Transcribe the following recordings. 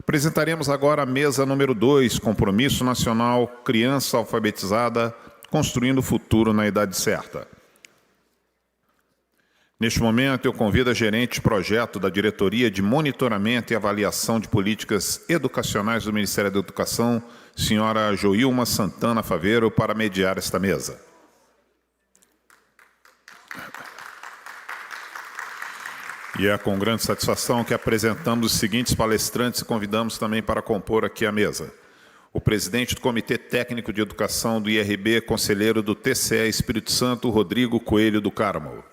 Apresentaremos agora a mesa número 2, Compromisso Nacional Criança Alfabetizada, Construindo o Futuro na Idade Certa. Neste momento, eu convido a gerente de projeto da Diretoria de Monitoramento e Avaliação de Políticas Educacionais do Ministério da Educação, senhora Joilma Santana Faveiro, para mediar esta mesa. E é com grande satisfação que apresentamos os seguintes palestrantes e convidamos também para compor aqui a mesa. O presidente do Comitê Técnico de Educação do IRB, conselheiro do TCE Espírito Santo, Rodrigo Coelho do Carmo.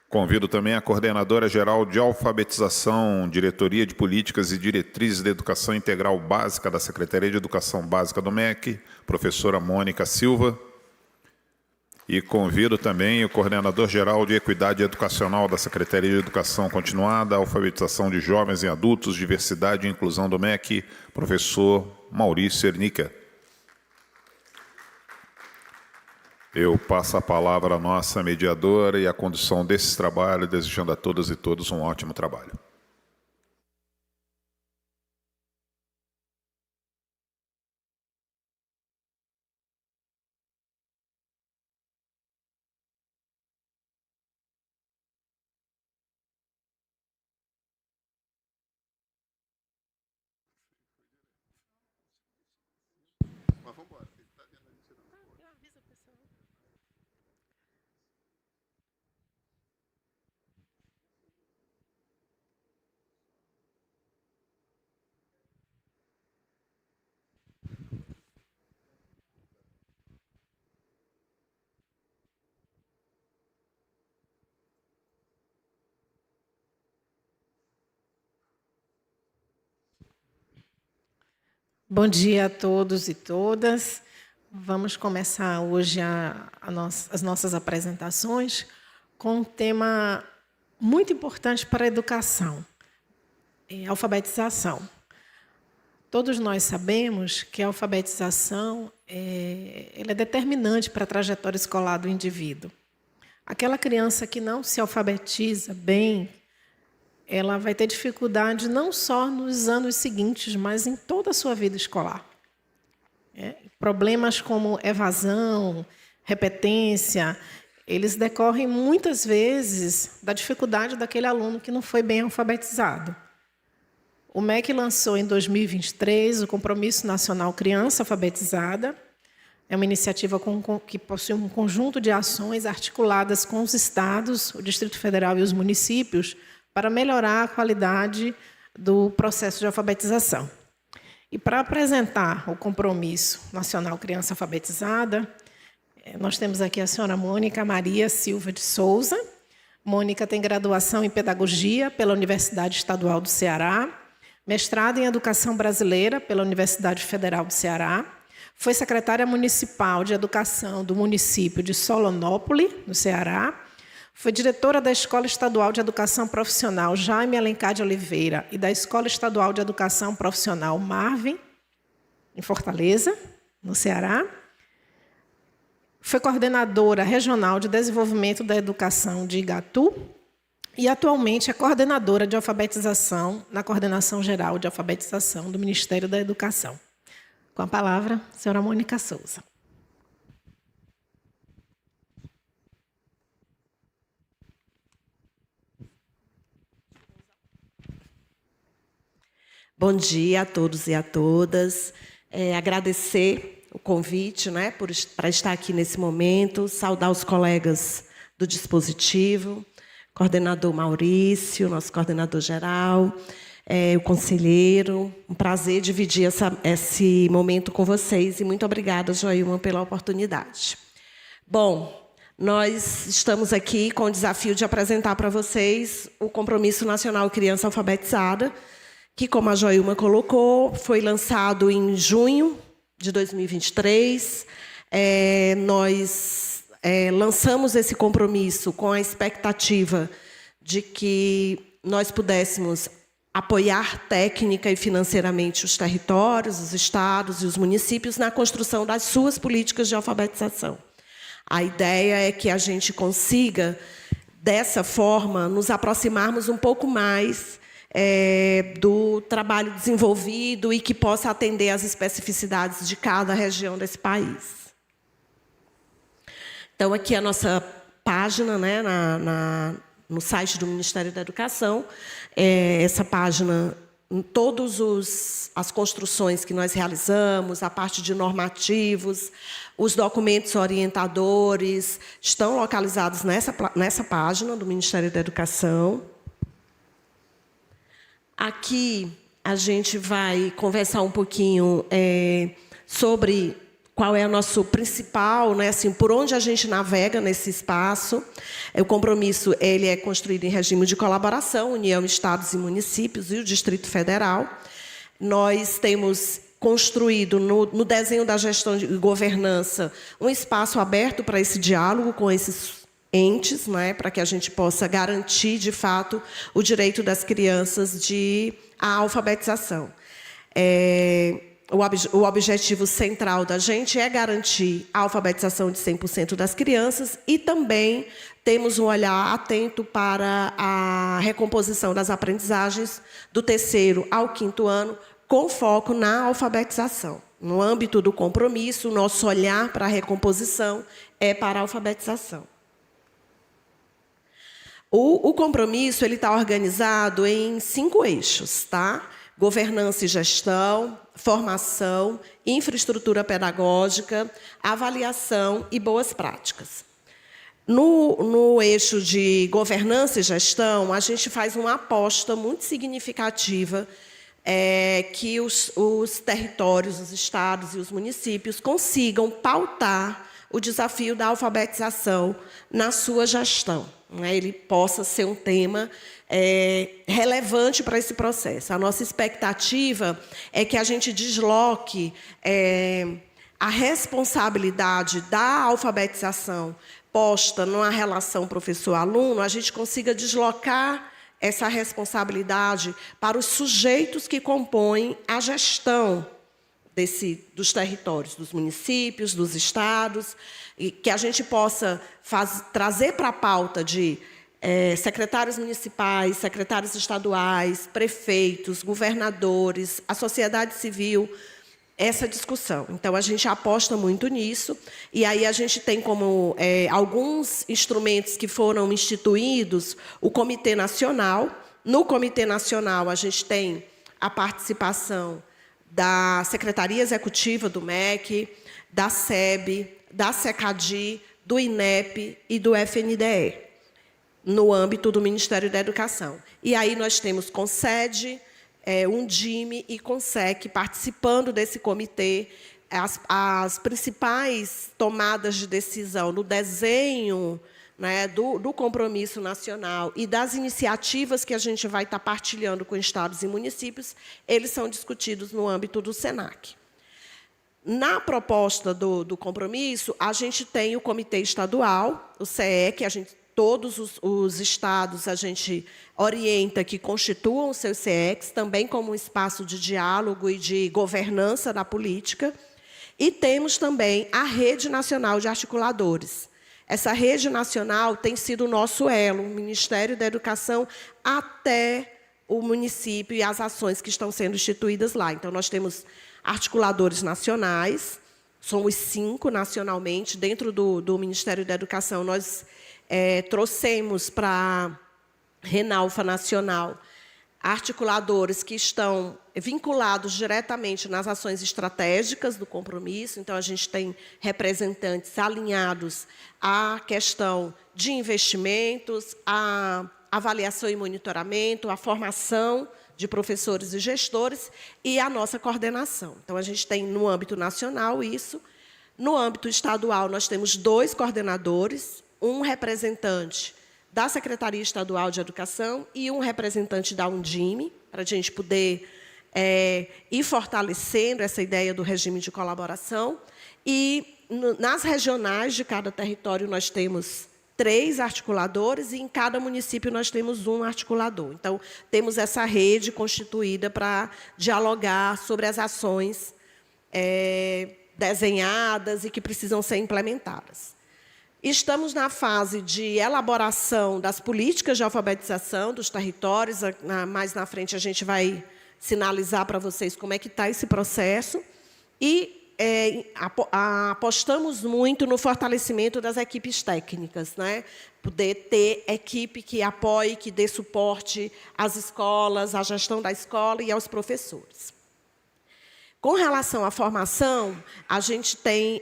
Convido também a coordenadora geral de alfabetização, Diretoria de Políticas e Diretrizes da Educação Integral Básica da Secretaria de Educação Básica do MEC, professora Mônica Silva. E convido também o coordenador geral de Equidade Educacional da Secretaria de Educação Continuada, Alfabetização de Jovens e Adultos, Diversidade e Inclusão do MEC, professor Maurício Ernica. Eu passo a palavra à nossa mediadora e a condução desses trabalhos, desejando a todas e todos um ótimo trabalho. Bom dia a todos e todas. Vamos começar hoje as nossas apresentações com um tema muito importante para a educação, a alfabetização. Todos nós sabemos que a alfabetização ela é determinante para a trajetória escolar do indivíduo. Aquela criança que não se alfabetiza bem, ela vai ter dificuldade não só nos anos seguintes, mas em toda a sua vida escolar. Problemas como evasão, repetência, eles decorrem muitas vezes da dificuldade daquele aluno que não foi bem alfabetizado. O MEC lançou em 2023 o Compromisso Nacional Criança Alfabetizada. É uma iniciativa que possui um conjunto de ações articuladas com os estados, o Distrito Federal e os municípios, para melhorar a qualidade do processo de alfabetização. E para apresentar o Compromisso Nacional Criança Alfabetizada, nós temos aqui a senhora Mônica Maria Silva de Souza. Mônica tem graduação em Pedagogia pela Universidade Estadual do Ceará, mestrado em Educação Brasileira pela Universidade Federal do Ceará, foi secretária municipal de Educação do município de Solonópole, no Ceará, foi diretora da Escola Estadual de Educação Profissional Jaime Alencar de Oliveira e da Escola Estadual de Educação Profissional Marvin, em Fortaleza, no Ceará. Foi coordenadora regional de desenvolvimento da educação de Igatu e atualmente é coordenadora de alfabetização na Coordenação Geral de Alfabetização do Ministério da Educação. Com a palavra, a senhora Mônica Souza. Bom dia a todos e a todas. Agradecer o convite, para estar aqui nesse momento, saudar os colegas do dispositivo, coordenador Maurício, nosso coordenador geral, o conselheiro. Um prazer dividir esse momento com vocês e muito obrigada, Joilma, pela oportunidade. Bom, nós estamos aqui com o desafio de apresentar para vocês o Compromisso Nacional Criança Alfabetizada, que, como a Joilma colocou, foi lançado em junho de 2023. Nós lançamos esse compromisso com a expectativa de que nós pudéssemos apoiar técnica e financeiramente os territórios, os estados e os municípios na construção das suas políticas de alfabetização. A ideia é que a gente consiga dessa forma, nos aproximarmos um pouco mais do trabalho desenvolvido e que possa atender às especificidades de cada região desse país. Então, aqui a nossa página, né, no site do Ministério da Educação. Essa página, em todas as construções que nós realizamos, a parte de normativos, os documentos orientadores, estão localizados nessa página do Ministério da Educação. Aqui a gente vai conversar um pouquinho sobre qual é o nosso principal, né, assim, por onde a gente navega nesse espaço. O compromisso ele é construído em regime de colaboração, União, Estados e Municípios e o Distrito Federal. Nós temos construído, no desenho da gestão e governança, um espaço aberto para esse diálogo com esses entes, né, para que a gente possa garantir, de fato, o direito das crianças à alfabetização. O objetivo central da gente é garantir a alfabetização de 100% das crianças e também temos um olhar atento para a recomposição das aprendizagens do 3º ao 5º ano, com foco na alfabetização. No âmbito do compromisso, o nosso olhar para a recomposição é para a alfabetização. O compromisso ele está organizado em 5 eixos, tá? Governança e gestão, formação, infraestrutura pedagógica, avaliação e boas práticas. No eixo de governança e gestão, a gente faz uma aposta muito significativa que os territórios, os estados e os municípios consigam pautar o desafio da alfabetização na sua gestão. Ele possa ser um tema relevante para esse processo. A nossa expectativa é que a gente desloque a responsabilidade da alfabetização posta numa relação professor-aluno, a gente consiga deslocar essa responsabilidade para os sujeitos que compõem a gestão dos territórios, dos municípios, dos estados, e que a gente possa trazer para a pauta de secretários municipais, secretários estaduais, prefeitos, governadores, a sociedade civil, essa discussão. Então, a gente aposta muito nisso, e aí a gente tem como alguns instrumentos que foram instituídos, o Comitê Nacional. No Comitê Nacional, a gente tem a participação da Secretaria Executiva do MEC, da SEB, da SECADI, do INEP e do FNDE, no âmbito do Ministério da Educação. E aí nós temos CONSED, Undime e CONSEC participando desse comitê. As principais tomadas de decisão no desenho, né, do compromisso nacional e das iniciativas que a gente vai estar partilhando com estados e municípios, eles são discutidos no âmbito do SENAC. Na proposta do compromisso, a gente tem o Comitê Estadual, o CE, que todos os estados a gente orienta que constituam os seus CEEs, também como um espaço de diálogo e de governança da política. E temos também a Rede Nacional de Articuladores. Essa rede nacional tem sido o nosso elo, o Ministério da Educação até o município e as ações que estão sendo instituídas lá. Então, nós temos articuladores nacionais, somos 5 nacionalmente. Dentro do Ministério da Educação, nós trouxemos para a Renalfa Nacional articuladores que estão vinculados diretamente nas ações estratégicas do compromisso. Então, a gente tem representantes alinhados à questão de investimentos, à avaliação e monitoramento, à formação de professores e gestores e à nossa coordenação. Então, a gente tem, no âmbito nacional, isso. No âmbito estadual, nós temos 2 coordenadores, um representante da Secretaria Estadual de Educação e um representante da Undime, para a gente poder ir fortalecendo essa ideia do regime de colaboração. E, nas regionais de cada território, nós temos 3 articuladores e, em cada município, nós temos um articulador. Então, temos essa rede constituída para dialogar sobre as ações desenhadas e que precisam ser implementadas. Estamos na fase de elaboração das políticas de alfabetização dos territórios. Mais na frente, a gente vai sinalizar para vocês como é que está esse processo. E apostamos muito no fortalecimento das equipes técnicas, né? Poder ter equipe que apoie, que dê suporte às escolas, à gestão da escola e aos professores. Com relação à formação, a gente tem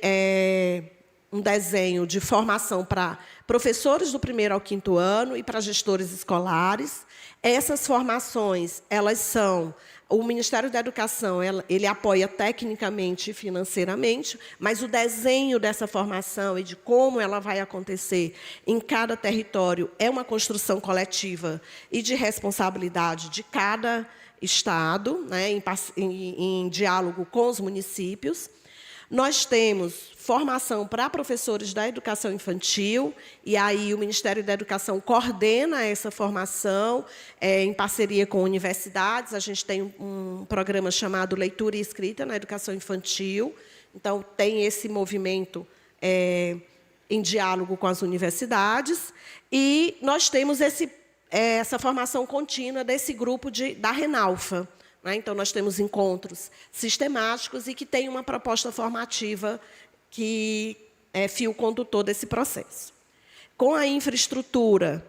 um desenho de formação para professores do 1º ao 5º ano e para gestores escolares. Essas formações, elas são... O Ministério da Educação, ele apoia tecnicamente e financeiramente, mas o desenho dessa formação e de como ela vai acontecer em cada território é uma construção coletiva e de responsabilidade de cada estado, né, em diálogo com os municípios. Nós temos formação para professores da educação infantil, e aí o Ministério da Educação coordena essa formação em parceria com universidades. A gente tem um programa chamado Leitura e Escrita na Educação Infantil, então tem esse movimento em diálogo com as universidades, e nós temos essa formação contínua desse grupo da Renalfa. Então, nós temos encontros sistemáticos e que tem uma proposta formativa que é fio condutor desse processo. Com a infraestrutura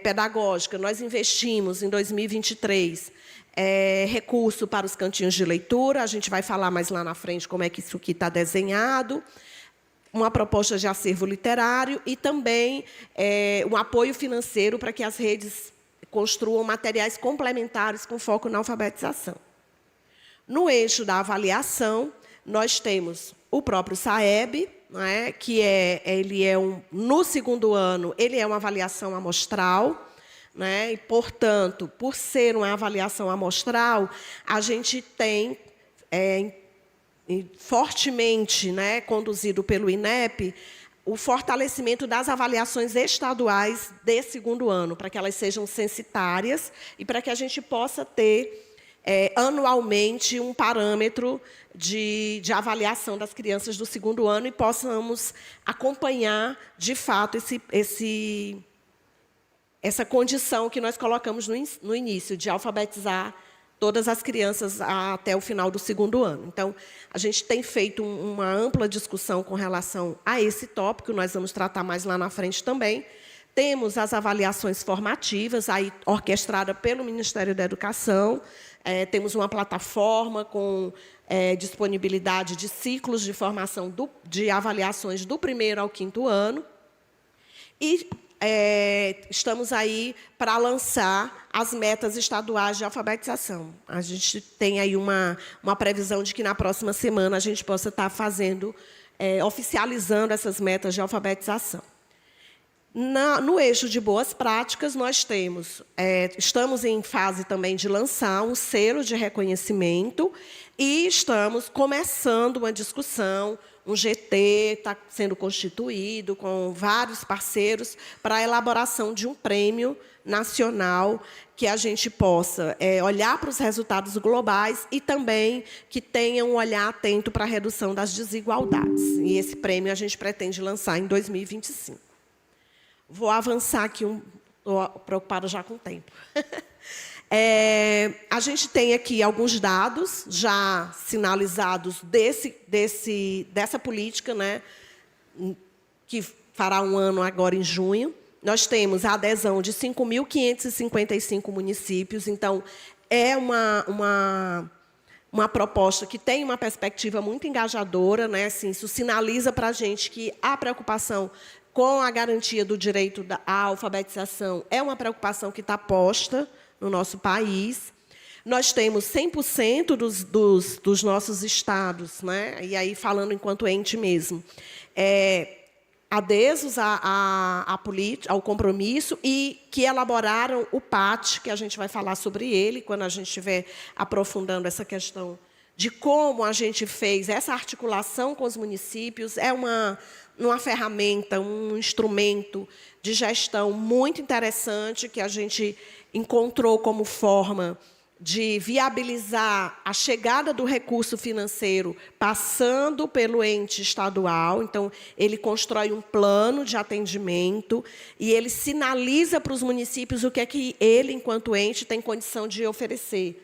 pedagógica, nós investimos, em 2023, recurso para os cantinhos de leitura. A gente vai falar mais lá na frente como é que isso aqui está desenhado. Uma proposta de acervo literário e também um apoio financeiro para que as redes construam materiais complementares com foco na alfabetização. No eixo da avaliação, nós temos o próprio SAEB, né, que no 2º ano, ele é uma avaliação amostral, né, e, portanto, por ser uma avaliação amostral, a gente tem, fortemente, né, conduzido pelo INEP, o fortalecimento das avaliações estaduais de 2º ano, para que elas sejam censitárias e para que a gente possa ter, anualmente, um parâmetro de avaliação das crianças do 2º ano e possamos acompanhar, de fato, essa condição que nós colocamos no início, de alfabetizar todas as crianças até o final do 2º ano. Então, a gente tem feito uma ampla discussão com relação a esse tópico, nós vamos tratar mais lá na frente também. Temos as avaliações formativas, aí orquestrada pelo Ministério da Educação. Temos uma plataforma com disponibilidade de ciclos de formação de avaliações do 1º ao 5º ano. E estamos aí para lançar as metas estaduais de alfabetização. A gente tem aí uma previsão de que, na próxima semana, a gente possa estar oficializando essas metas de alfabetização. No eixo de boas práticas, nós estamos em fase também de lançar um selo de reconhecimento e estamos começando uma discussão. Um GT está sendo constituído com vários parceiros para a elaboração de um prêmio nacional que a gente possa olhar para os resultados globais e também que tenha um olhar atento para a redução das desigualdades. E esse prêmio a gente pretende lançar em 2025. Vou avançar aqui, estou preocupada já com o tempo. A gente tem aqui alguns dados já sinalizados dessa política, né, que fará um ano agora em junho. Nós temos a adesão de 5.555 municípios, então é uma proposta que tem uma perspectiva muito engajadora, né? Assim, isso sinaliza para a gente que a preocupação com a garantia do direito à alfabetização é uma preocupação que está posta no nosso país. Nós temos 100% dos nossos estados, né? E aí falando enquanto ente mesmo, adessos ao compromisso e que elaboraram o PAT, que a gente vai falar sobre ele quando a gente estiver aprofundando essa questão de como a gente fez essa articulação com os municípios. É uma ferramenta, um instrumento de gestão muito interessante que a gente encontrou como forma de viabilizar a chegada do recurso financeiro passando pelo ente estadual. Então, ele constrói um plano de atendimento e ele sinaliza para os municípios o que é que ele, enquanto ente, tem condição de oferecer.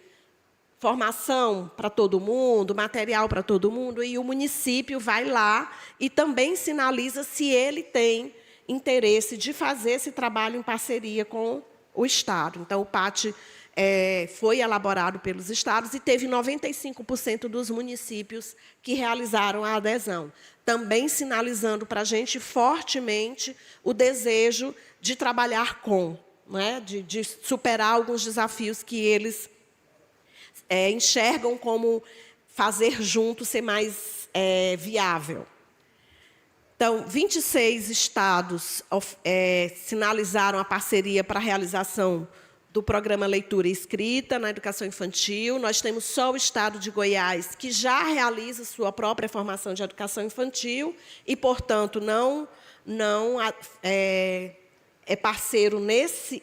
Formação para todo mundo, material para todo mundo, e o município vai lá e também sinaliza se ele tem interesse de fazer esse trabalho em parceria com o Estado. Então, o PAT foi elaborado pelos estados e teve 95% dos municípios que realizaram a adesão, também sinalizando para a gente fortemente o desejo de trabalhar com, né, de superar alguns desafios que eles enxergam como fazer junto ser mais viável. Então, 26 estados sinalizaram a parceria para a realização do programa Leitura e Escrita na educação infantil. Nós temos só o estado de Goiás, que já realiza sua própria formação de educação infantil e, portanto, não é parceiro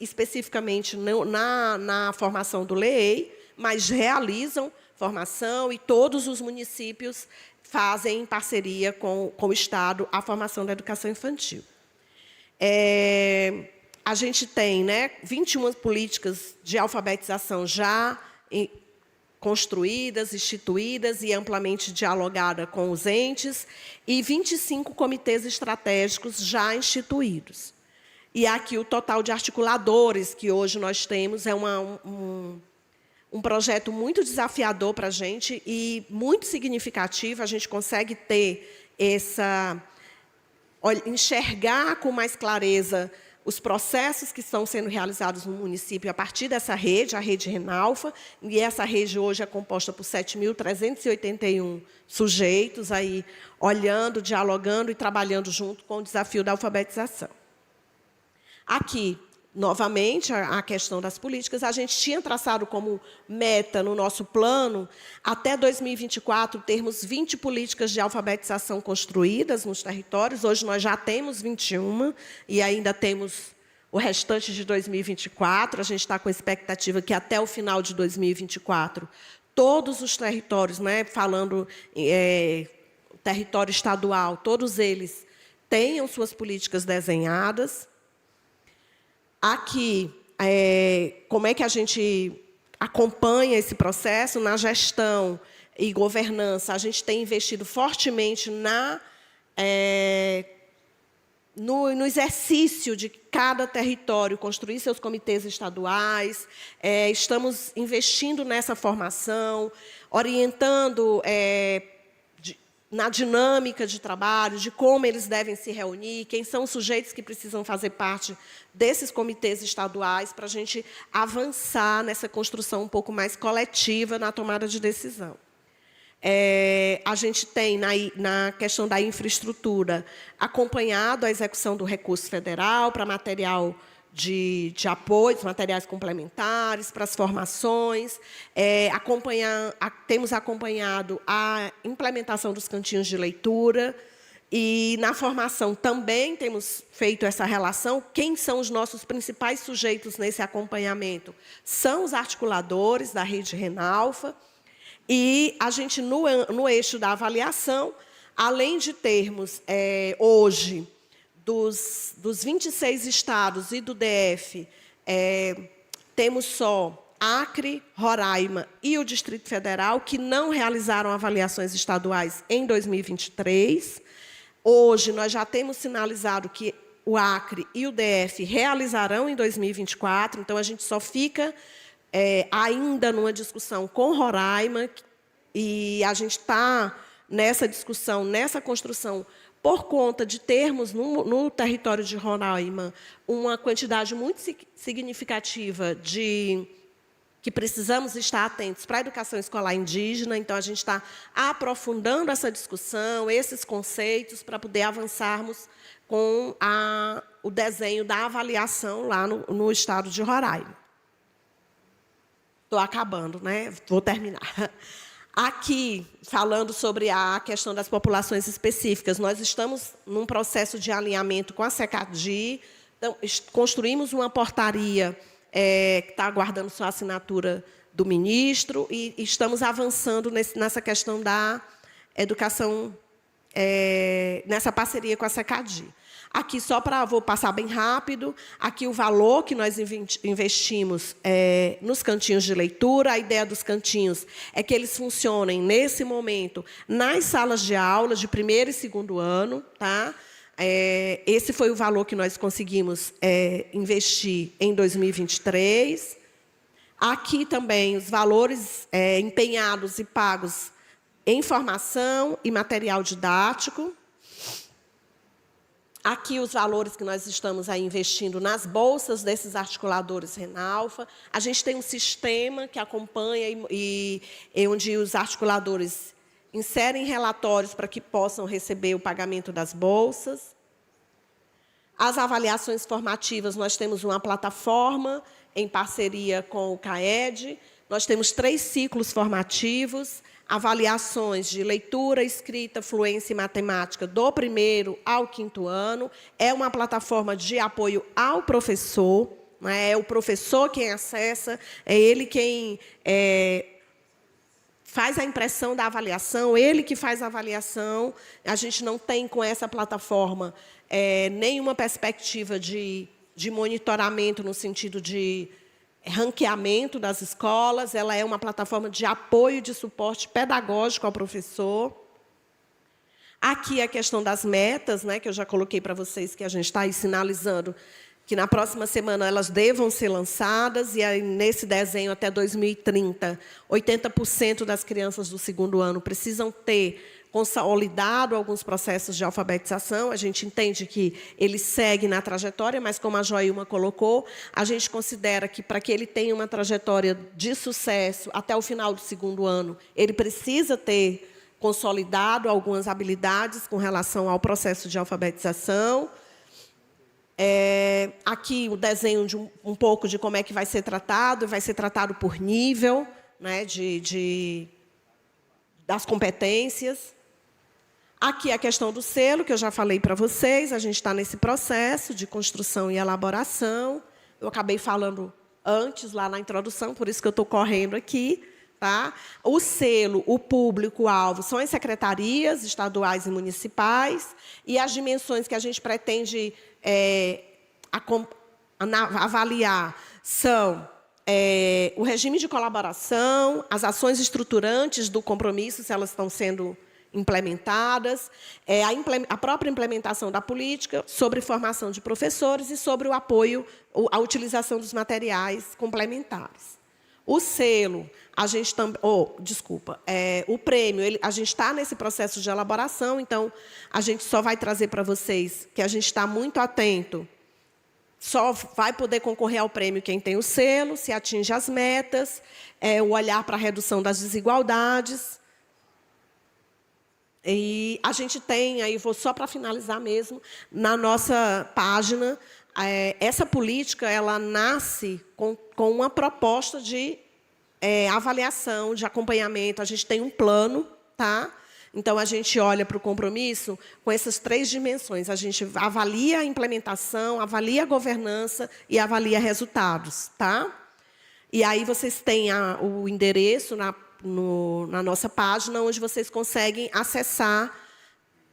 especificamente na formação do LEEI, mas realizam formação e todos os municípios fazem em parceria com o Estado a formação da educação infantil. A gente tem 21 políticas de alfabetização já construídas, instituídas e amplamente dialogadas com os entes, e 25 comitês estratégicos já instituídos. E aqui o total de articuladores que hoje nós temos é um projeto muito desafiador para a gente e muito significativo. A gente consegue ter enxergar com mais clareza os processos que estão sendo realizados no município a partir dessa rede, a rede Renalfa, e essa rede hoje é composta por 7.381 sujeitos, aí, olhando, dialogando e trabalhando junto com o desafio da alfabetização. Aqui, novamente, a questão das políticas, a gente tinha traçado como meta no nosso plano, até 2024, termos 20 políticas de alfabetização construídas nos territórios. Hoje nós já temos 21 e ainda temos o restante de 2024. A gente está com a expectativa que até o final de 2024, todos os territórios, falando território estadual, todos eles tenham suas políticas desenhadas. Aqui, como é que a gente acompanha esse processo? Na gestão e governança, a gente tem investido fortemente no exercício de cada território construir seus comitês estaduais. Estamos investindo nessa formação, orientando na dinâmica de trabalho, de como eles devem se reunir, quem são os sujeitos que precisam fazer parte desses comitês estaduais, para a gente avançar nessa construção um pouco mais coletiva na tomada de decisão. A gente tem, na questão da infraestrutura, acompanhado a execução do recurso federal para material de apoio, materiais complementares, para as formações. Temos acompanhado a implementação dos cantinhos de leitura. E, na formação, também temos feito essa relação. Quem são os nossos principais sujeitos nesse acompanhamento? São os articuladores da rede Renalfa. E a gente, no eixo da avaliação, além de termos, hoje, dos 26 estados e do DF, temos só Acre, Roraima e o Distrito Federal, que não realizaram avaliações estaduais em 2023. Hoje, nós já temos sinalizado que o Acre e o DF realizarão em 2024, então a gente só fica ainda numa discussão com Roraima, e a gente está nessa discussão, nessa construção, por conta de termos no território de Roraima uma quantidade muito significativa que precisamos estar atentos para a educação escolar indígena. Então, a gente está aprofundando essa discussão, esses conceitos, para poder avançarmos com o desenho da avaliação lá no estado de Roraima. Estou acabando, Vou terminar. Aqui, falando sobre a questão das populações específicas, nós estamos num processo de alinhamento com a SECADI. Então, construímos uma portaria que está aguardando sua assinatura do ministro e estamos avançando nessa questão da educação, nessa parceria com a SECADI. Aqui, vou passar bem rápido, aqui o valor que nós investimos nos cantinhos de leitura. A ideia dos cantinhos é que eles funcionem, nesse momento, nas salas de aula de primeiro e segundo ano. Tá? Esse foi o valor que nós conseguimos investir em 2023. Aqui também os valores empenhados e pagos em formação e material didático. Aqui os valores que nós estamos aí investindo nas bolsas desses articuladores Renalfa. A gente tem um sistema que acompanha e onde os articuladores inserem relatórios para que possam receber o pagamento das bolsas. As avaliações formativas, nós temos uma plataforma em parceria com o CAED. Nós temos 3 ciclos formativos, avaliações de leitura, escrita, fluência e matemática do primeiro ao 5º ano. É uma plataforma de apoio ao professor, né? É o professor quem acessa, é ele quem faz a impressão da avaliação, ele que faz a avaliação. A gente não tem, com essa plataforma, nenhuma perspectiva de monitoramento no sentido de ranqueamento das escolas. Ela é uma plataforma de apoio e de suporte pedagógico ao professor. Aqui a questão das metas, né, que eu já coloquei para vocês, que a gente está aí sinalizando que na próxima semana elas devam ser lançadas, e aí, nesse desenho, até 2030, 80% das crianças do 2º ano precisam ter consolidado alguns processos de alfabetização. A gente entende que ele segue na trajetória, mas, como a Joilma colocou, a gente considera que, para que ele tenha uma trajetória de sucesso até o final do 2º ano, ele precisa ter consolidado algumas habilidades com relação ao processo de alfabetização. Aqui o desenho de um pouco de como é que vai ser tratado por nível, né, das competências. Aqui a questão do selo, que eu já falei para vocês, a gente está nesse processo de construção e elaboração. Eu acabei falando antes, lá na introdução, por isso que eu estou correndo aqui. Tá? O selo, o público-alvo, são as secretarias estaduais e municipais, e as dimensões que a gente pretende avaliar são o regime de colaboração, as ações estruturantes do compromisso, se elas estão sendo implementadas, a própria implementação da política, sobre formação de professores e sobre o apoio, a utilização dos materiais complementares. O selo, a gente também... o prêmio, a gente está nesse processo de elaboração, então, a gente só vai trazer para vocês que a gente está muito atento. Só vai poder concorrer ao prêmio quem tem o selo, se atinge as metas, o olhar para a redução das desigualdades. E a gente tem, aí vou só para finalizar mesmo, na nossa página, essa política ela nasce com uma proposta de avaliação, de acompanhamento. A gente tem um plano, tá? Então, a gente olha para o compromisso com essas 3 dimensões. A gente avalia a implementação, avalia a governança e avalia resultados. Tá? E aí vocês têm o endereço na nossa página, onde vocês conseguem acessar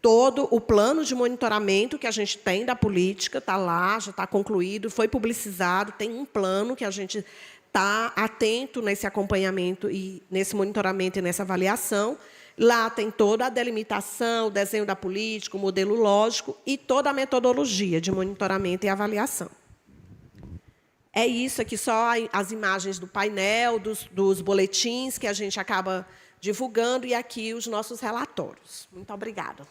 todo o plano de monitoramento que a gente tem da política. Está lá, já está concluído, foi publicizado, tem um plano que a gente está atento nesse acompanhamento, e nesse monitoramento e nessa avaliação. Lá tem toda a delimitação, o desenho da política, o modelo lógico e toda a metodologia de monitoramento e avaliação. É isso aqui, só as imagens do painel, dos boletins que a gente acaba divulgando, e aqui os nossos relatórios. Muito obrigada.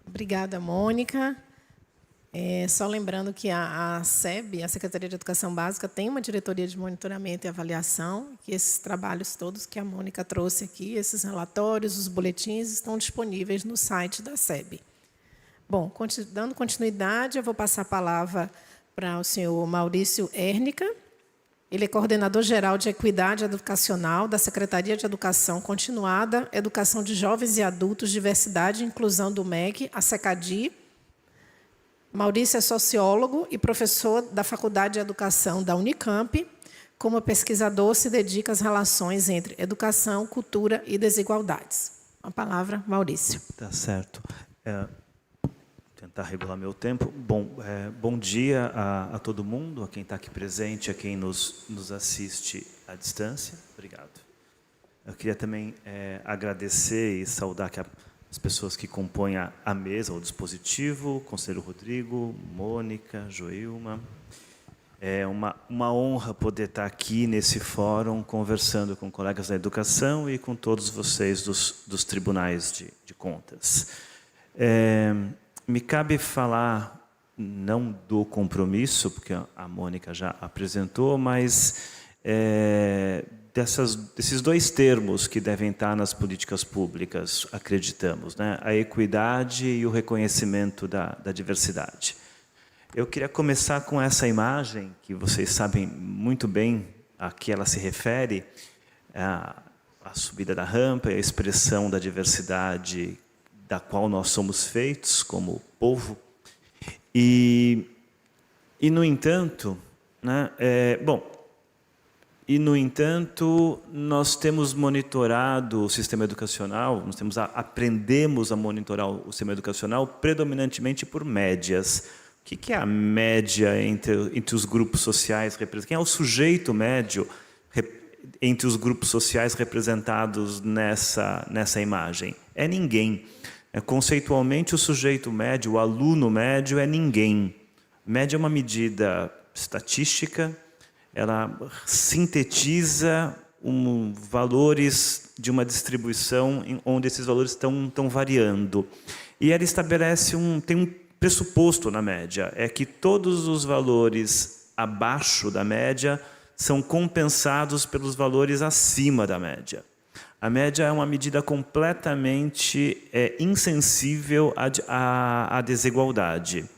Obrigada, Mônica. Só lembrando que a SEB, a Secretaria de Educação Básica, tem uma diretoria de monitoramento e avaliação, que esses trabalhos todos que a Mônica trouxe aqui, esses relatórios, os boletins, estão disponíveis no site da SEB. Bom, dando continuidade, eu vou passar a palavra para o senhor Maurício Érnica. Ele é coordenador geral de Equidade Educacional da Secretaria de Educação Continuada, Educação de Jovens e Adultos, Diversidade e Inclusão do MEC, a SECADI, Maurício é sociólogo e professor da Faculdade de Educação da Unicamp. Como pesquisador, se dedica às relações entre educação, cultura e desigualdades. A palavra, Maurício. Tá certo. Tentar regular meu tempo. Bom dia a todo mundo, a quem está aqui presente, a quem nos assiste à distância. Obrigado. Eu queria também agradecer e saudar as pessoas que compõem a mesa, o dispositivo, o conselheiro Rodrigo, Mônica, Joilma. É uma honra poder estar aqui nesse fórum, conversando com colegas da educação e com todos vocês dos tribunais de contas. Me cabe falar, não do compromisso, porque a Mônica já apresentou, mas desses dois termos que devem estar nas políticas públicas, acreditamos, né? A equidade e o reconhecimento da diversidade. Eu queria começar com essa imagem, que vocês sabem muito bem a que ela se refere, a subida da rampa, a expressão da diversidade da qual nós somos feitos como povo. E no entanto, né, nós temos monitorado o sistema educacional, aprendemos a monitorar o sistema educacional predominantemente por médias. O que é a média entre os grupos sociais representados? Quem é o sujeito médio entre os grupos sociais representados nessa imagem? É ninguém. Conceitualmente, o sujeito médio, o aluno médio, é ninguém. Média é uma medida estatística, ela sintetiza valores de uma distribuição onde esses valores estão variando. E ela estabelece tem um pressuposto na média, é que todos os valores abaixo da média são compensados pelos valores acima da média. A média é uma medida completamente insensível à desigualdade.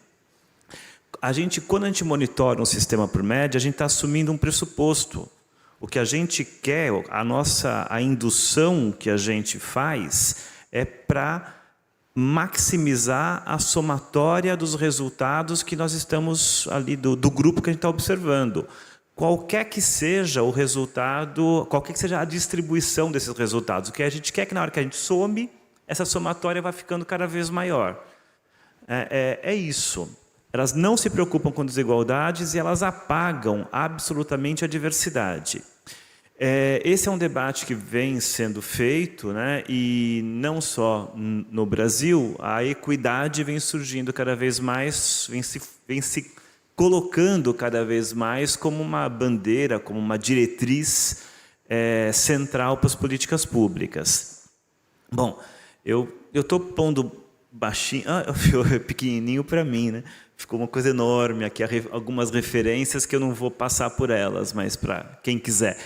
Quando a gente monitora um sistema por média, a gente está assumindo um pressuposto. O que a gente quer, a indução que a gente faz é para maximizar a somatória dos resultados que nós estamos ali, do grupo que a gente está observando. Qualquer que seja o resultado, qualquer que seja a distribuição desses resultados, o que a gente quer é que na hora que a gente some, essa somatória vai ficando cada vez maior. É isso. Elas não se preocupam com desigualdades e elas apagam absolutamente a diversidade. Esse é um debate que vem sendo feito, né? E não só no Brasil, a equidade vem surgindo cada vez mais, vem se colocando cada vez mais como uma bandeira, como uma diretriz central para as políticas públicas. Bom, eu estou pondo baixinho, pequenininho para mim, né? Ficou uma coisa enorme aqui, algumas referências que eu não vou passar por elas, mas para quem quiser.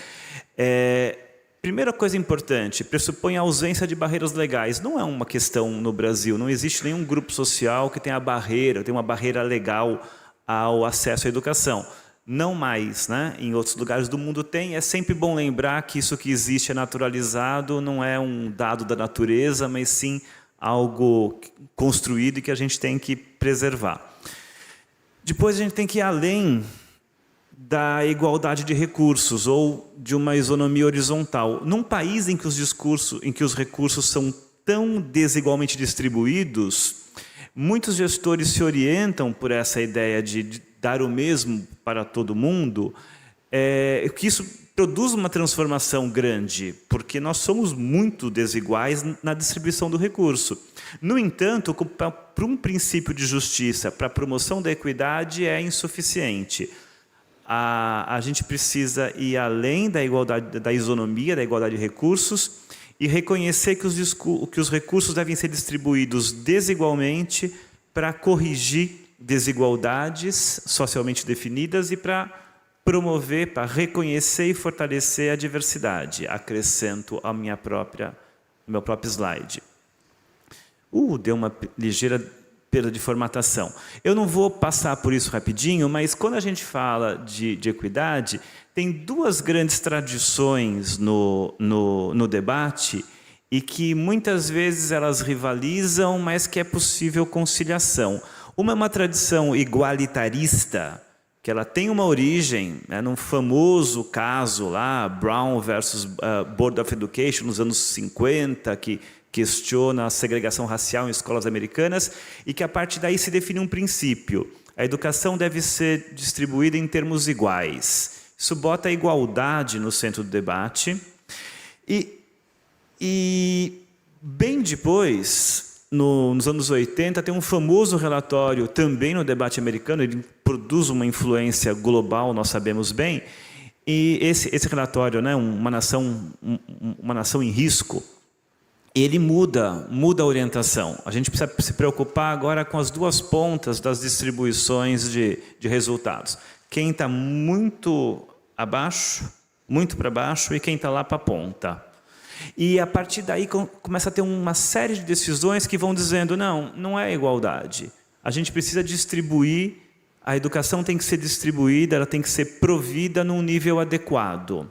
Primeira coisa importante, pressupõe a ausência de barreiras legais. Não é uma questão no Brasil, não existe nenhum grupo social que tenha uma barreira legal ao acesso à educação. Não mais, né? Em outros lugares do mundo tem. É sempre bom lembrar que isso que existe é naturalizado, não é um dado da natureza, mas sim algo construído e que a gente tem que preservar. Depois a gente tem que ir além da igualdade de recursos ou de uma isonomia horizontal. Num país em que os recursos são tão desigualmente distribuídos, muitos gestores se orientam por essa ideia de dar o mesmo para todo mundo, que isso produz uma transformação grande, porque nós somos muito desiguais na distribuição do recurso. No entanto, para um princípio de justiça, para a promoção da equidade, é insuficiente. A gente precisa ir além da igualdade, da isonomia, da igualdade de recursos, e reconhecer que os recursos devem ser distribuídos desigualmente para corrigir desigualdades socialmente definidas e para promover, para reconhecer e fortalecer a diversidade. Acrescento a meu próprio slide. Deu uma ligeira perda de formatação. Eu não vou passar por isso rapidinho, mas quando a gente fala de equidade, tem duas grandes tradições no debate e que muitas vezes elas rivalizam, mas que é possível conciliação. Uma é uma tradição igualitarista, que ela tem uma origem, né, num famoso caso lá, Brown versus Board of Education, nos anos 50, que questiona a segregação racial em escolas americanas, e que a partir daí se define um princípio. A educação deve ser distribuída em termos iguais. Isso bota a igualdade no centro do debate. E bem depois, nos anos 80, tem um famoso relatório, também no debate americano, ele produz uma influência global, nós sabemos bem, e esse relatório, né, uma nação em risco, ele muda a orientação. A gente precisa se preocupar agora com as duas pontas das distribuições de resultados. Quem está muito abaixo, muito para baixo, e quem está lá para a ponta. E a partir daí começa a ter uma série de decisões que vão dizendo, não é igualdade. A gente precisa distribuir, a educação tem que ser distribuída, ela tem que ser provida num nível adequado.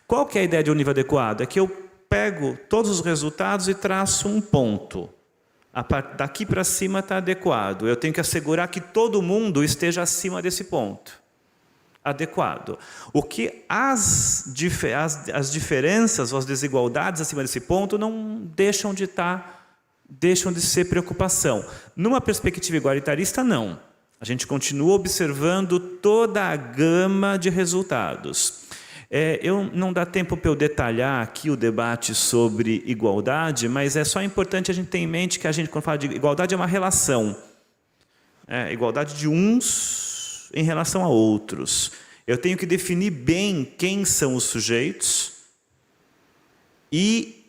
Qual que é a ideia de um nível adequado? É que eu pego todos os resultados e traço um ponto. Daqui para cima está adequado. Eu tenho que assegurar que todo mundo esteja acima desse ponto. Adequado. O que as diferenças ou as desigualdades acima desse ponto não deixam de ser preocupação. Numa perspectiva igualitarista, não. A gente continua observando toda a gama de resultados. Não dá tempo para eu detalhar aqui o debate sobre igualdade, mas é só importante a gente ter em mente que a gente, quando fala de igualdade, é uma relação. Igualdade de uns em relação a outros. Eu tenho que definir bem quem são os sujeitos e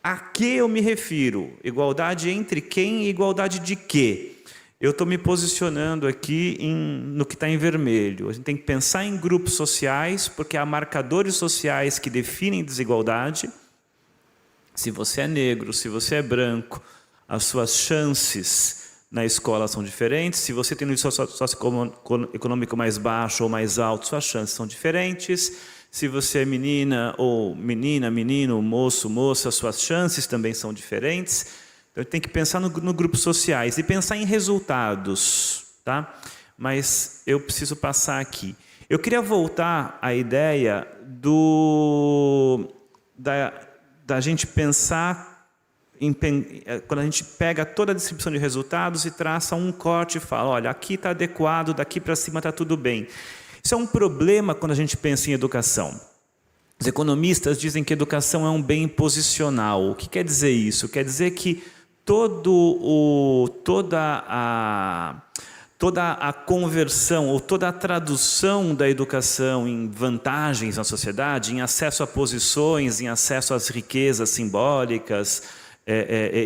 a que eu me refiro. Igualdade entre quem e igualdade de quê? Eu estou me posicionando aqui no que está em vermelho. A gente tem que pensar em grupos sociais, porque há marcadores sociais que definem desigualdade. Se você é negro, se você é branco, as suas chances na escola são diferentes. Se você tem um nível socioeconômico mais baixo ou mais alto, suas chances são diferentes. Se você é menina, menino, moço, moça, suas chances também são diferentes. Então, tem que pensar no grupos sociais e pensar em resultados, tá? Mas eu preciso passar aqui. Eu queria voltar à ideia da gente pensar quando a gente pega toda a distribuição de resultados e traça um corte e fala, olha, aqui está adequado, daqui para cima está tudo bem. Isso é um problema quando a gente pensa em educação. Os economistas dizem que educação é um bem posicional. O que quer dizer isso? Quer dizer que toda a conversão ou toda a tradução da educação em vantagens na sociedade, em acesso a posições, em acesso às riquezas simbólicas,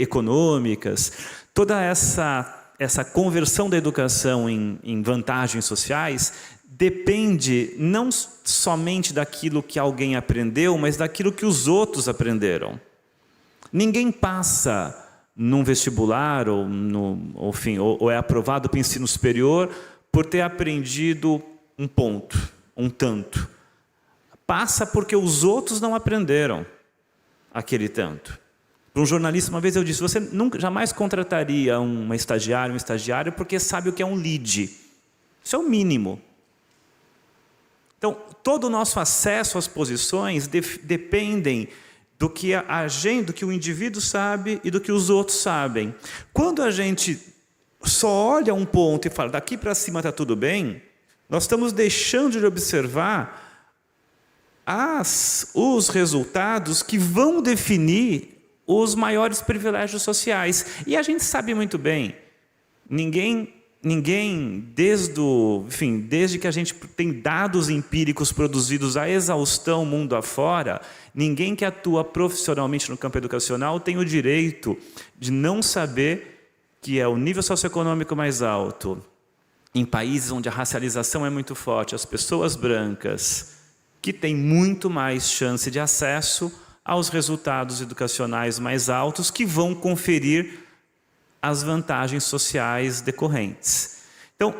econômicas, toda essa conversão da educação em vantagens sociais depende não somente daquilo que alguém aprendeu, mas daquilo que os outros aprenderam. Ninguém passa num vestibular ou é aprovado para o ensino superior por ter aprendido um ponto, um tanto. Passa porque os outros não aprenderam aquele tanto. Para um jornalista, uma vez eu disse, você jamais contrataria um estagiário porque sabe o que é um lead. Isso é o mínimo. Então, todo o nosso acesso às posições dependem do que do que o indivíduo sabe e do que os outros sabem. Quando a gente só olha um ponto e fala, daqui para cima está tudo bem, nós estamos deixando de observar os resultados que vão definir os maiores privilégios sociais. E a gente sabe muito bem, ninguém desde que a gente tem dados empíricos produzidos à exaustão mundo afora, ninguém que atua profissionalmente no campo educacional tem o direito de não saber que é o nível socioeconômico mais alto. Em países onde a racialização é muito forte, as pessoas brancas, que têm muito mais chance de acesso aos resultados educacionais mais altos, que vão conferir as vantagens sociais decorrentes. Então,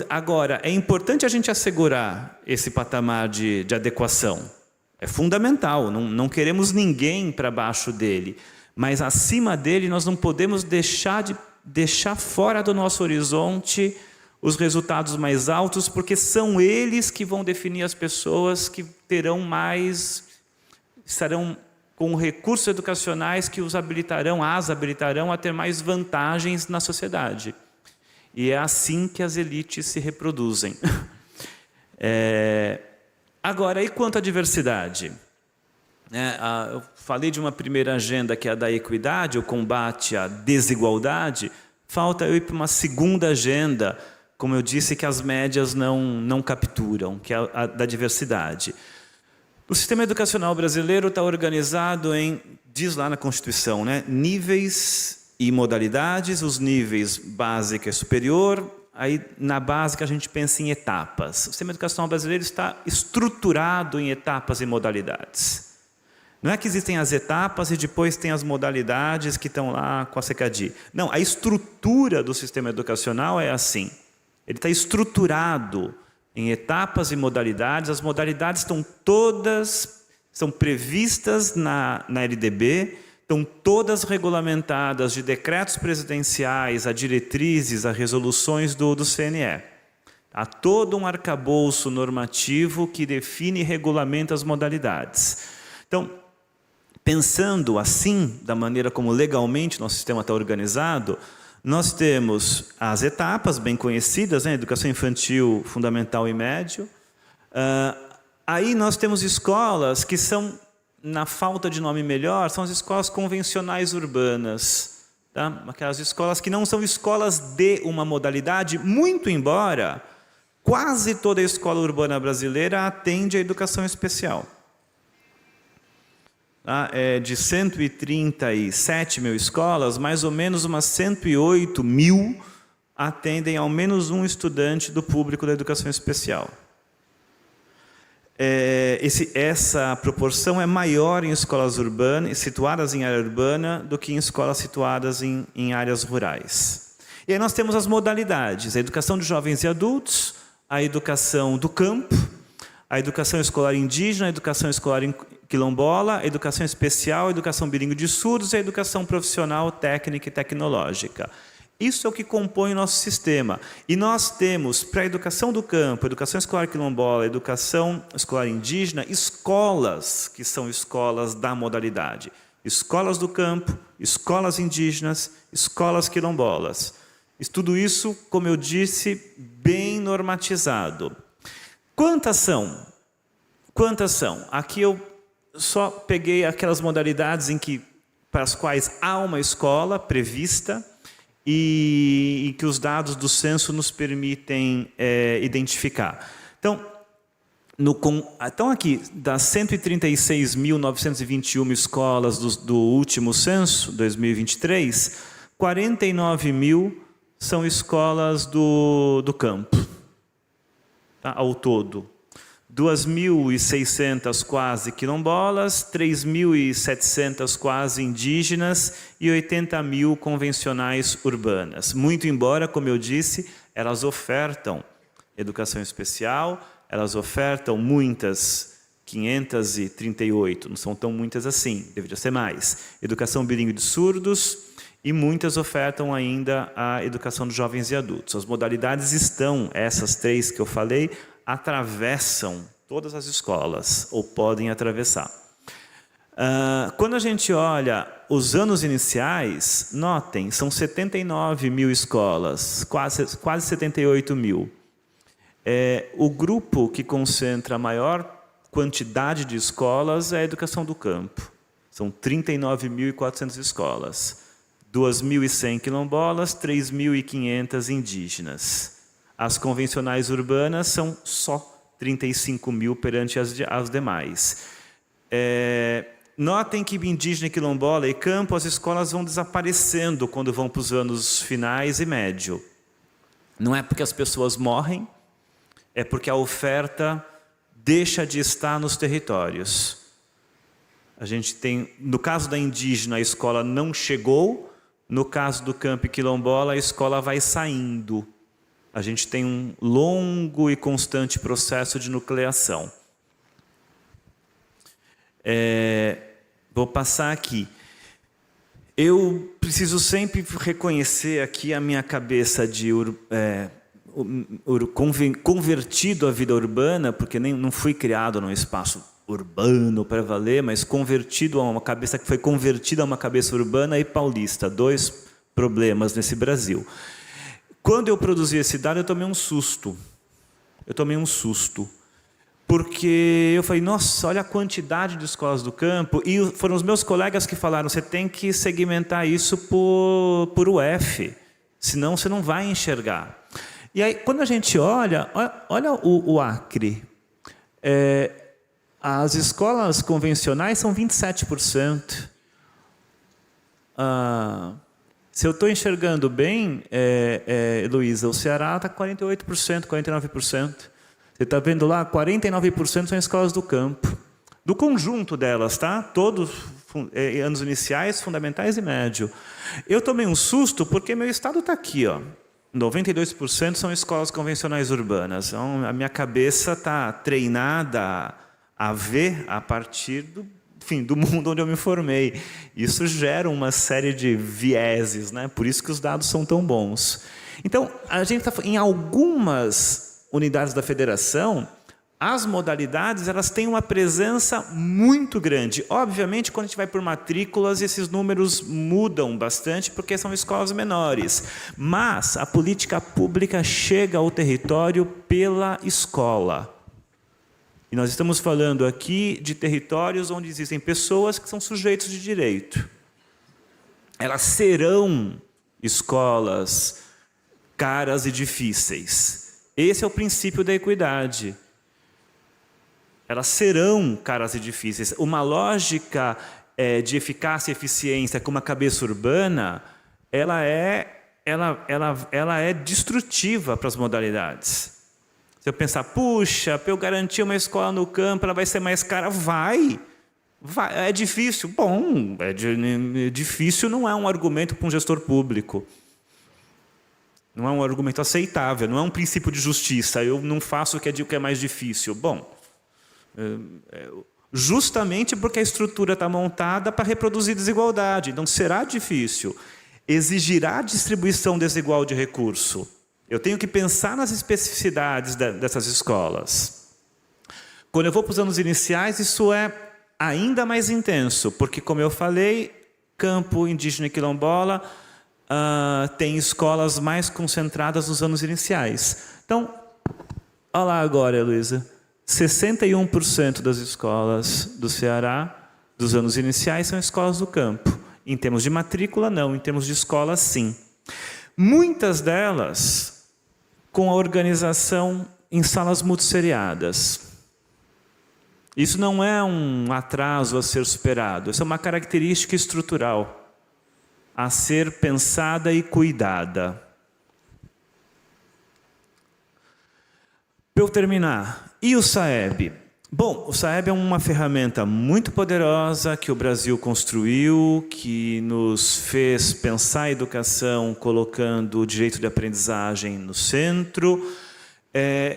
agora, é importante a gente assegurar esse patamar de adequação. É fundamental, não queremos ninguém para baixo dele, mas acima dele nós não podemos deixar deixar fora do nosso horizonte os resultados mais altos, porque são eles que vão definir as pessoas que estarão com recursos educacionais que as habilitarão a ter mais vantagens na sociedade. E é assim que as elites se reproduzem. Agora, e quanto à diversidade? Eu falei de uma primeira agenda, que é a da equidade, o combate à desigualdade. Falta eu ir para uma segunda agenda, como eu disse, que as médias não capturam, que é a da diversidade. O sistema educacional brasileiro está organizado em, diz lá na Constituição, níveis e modalidades. Os níveis básica e superior. Aí, na básica, a gente pensa em etapas. O sistema educacional brasileiro está estruturado em etapas e modalidades. Não é que existem as etapas e depois tem as modalidades que estão lá com a CECADI. Não, a estrutura do sistema educacional é assim. Ele está estruturado em etapas e modalidades. As modalidades são previstas na LDB, estão todas regulamentadas de decretos presidenciais, a diretrizes, a resoluções do CNE. Há todo um arcabouço normativo que define e regulamenta as modalidades. Então, pensando assim, da maneira como legalmente nosso sistema está organizado, nós temos as etapas bem conhecidas, educação infantil, fundamental e médio. Aí nós temos escolas que são, na falta de nome melhor, são as escolas convencionais urbanas. Tá? Aquelas escolas que não são escolas de uma modalidade, muito embora quase toda a escola urbana brasileira atende à educação especial. De 137 mil escolas, mais ou menos umas 108 mil atendem ao menos um estudante do público da educação especial. Essa proporção é maior em escolas urbanas, situadas em área urbana, do que em escolas situadas em áreas rurais. E aí nós temos as modalidades: a educação de jovens e adultos, a educação do campo, a educação escolar indígena, a educação escolar quilombola, a educação especial, a educação bilíngue de surdos e a educação profissional, técnica e tecnológica. Isso é o que compõe o nosso sistema. E nós temos, para a educação do campo, educação escolar quilombola, educação escolar indígena, escolas que são escolas da modalidade. Escolas do campo, escolas indígenas, escolas quilombolas. Tudo isso, como eu disse, bem normatizado. Quantas são? Quantas são? Aqui eu só peguei aquelas modalidades para as quais há uma escola prevista e que os dados do censo nos permitem identificar. Então, aqui, das 136.921 escolas do último censo, 2023, 49 mil são escolas do campo, tá? Ao todo. 2.600 quase quilombolas, 3.700 quase indígenas e 80 mil convencionais urbanas. Muito embora, como eu disse, elas ofertam educação especial, elas ofertam muitas, 538, não são tão muitas assim, deveria ser mais. Educação bilíngue de surdos e muitas ofertam ainda a educação de jovens e adultos. As modalidades estão, essas três que eu falei, atravessam todas as escolas, ou podem atravessar. Quando a gente olha os anos iniciais, notem, são 79 mil escolas, quase 78 mil. O grupo que concentra a maior quantidade de escolas é a educação do campo. São 39.400 escolas. 2.100 quilombolas, 3.500 indígenas. As convencionais urbanas são só 35 mil perante as demais. Notem que indígena, quilombola e campo, as escolas vão desaparecendo quando vão para os anos finais e médio. Não é porque as pessoas morrem, é porque a oferta deixa de estar nos territórios. A gente tem, no caso da indígena, a escola não chegou, no caso do campo e quilombola, a escola vai saindo. A gente tem um longo e constante processo de nucleação. Vou passar aqui. Eu preciso sempre reconhecer aqui a minha cabeça de convertido à vida urbana, porque não fui criado num espaço urbano para valer, mas convertido a uma cabeça que foi convertida a uma cabeça urbana e paulista. 2 problemas nesse Brasil. Quando eu produzi esse dado, eu tomei um susto. Porque eu falei, nossa, olha a quantidade de escolas do campo. E foram os meus colegas que falaram, você tem que segmentar isso por UF, senão você não vai enxergar. E aí, quando a gente olha o Acre. As escolas convencionais são 27%. Se eu estou enxergando bem, Heloísa, o Ceará está 48%, 49%. Você está vendo lá, 49% são escolas do campo. Do conjunto delas, tá? Todos anos iniciais, fundamentais e médio. Eu tomei um susto porque meu estado está aqui, ó. 92% são escolas convencionais urbanas. Então, a minha cabeça está treinada a ver a partir do mundo onde eu me formei. Isso gera uma série de vieses, né? Por isso que os dados são tão bons. Então, a gente está em algumas unidades da federação, as modalidades elas têm uma presença muito grande. Obviamente, quando a gente vai por matrículas, esses números mudam bastante, porque são escolas menores. Mas a política pública chega ao território pela escola. E nós estamos falando aqui de territórios onde existem pessoas que são sujeitos de direito. Elas serão escolas caras e difíceis. Esse é o princípio da equidade. Elas serão caras e difíceis. Uma lógica de eficácia e eficiência com uma cabeça urbana, ela é destrutiva para as modalidades. Se eu pensar, puxa, para eu garantir uma escola no campo, ela vai ser mais cara, vai. É difícil. Bom, difícil não é um argumento para um gestor público. Não é um argumento aceitável, não é um princípio de justiça. Eu não faço o que é mais difícil. Bom, justamente porque a estrutura está montada para reproduzir desigualdade. Então, será difícil. Exigirá distribuição desigual de recurso. Eu tenho que pensar nas especificidades dessas escolas. Quando eu vou para os anos iniciais, isso é ainda mais intenso, porque, como eu falei, campo indígena e quilombola tem escolas mais concentradas nos anos iniciais. Então, olha lá agora, Heloísa, 61% das escolas do Ceará, dos anos iniciais, são escolas do campo. Em termos de matrícula, não. Em termos de escola, sim. Muitas delas com a organização em salas multisseriadas. Isso não é um atraso a ser superado. Isso é uma característica estrutural a ser pensada e cuidada. Para eu terminar, e o SAEB? Bom, o SAEB é uma ferramenta muito poderosa que o Brasil construiu, que nos fez pensar a educação colocando o direito de aprendizagem no centro.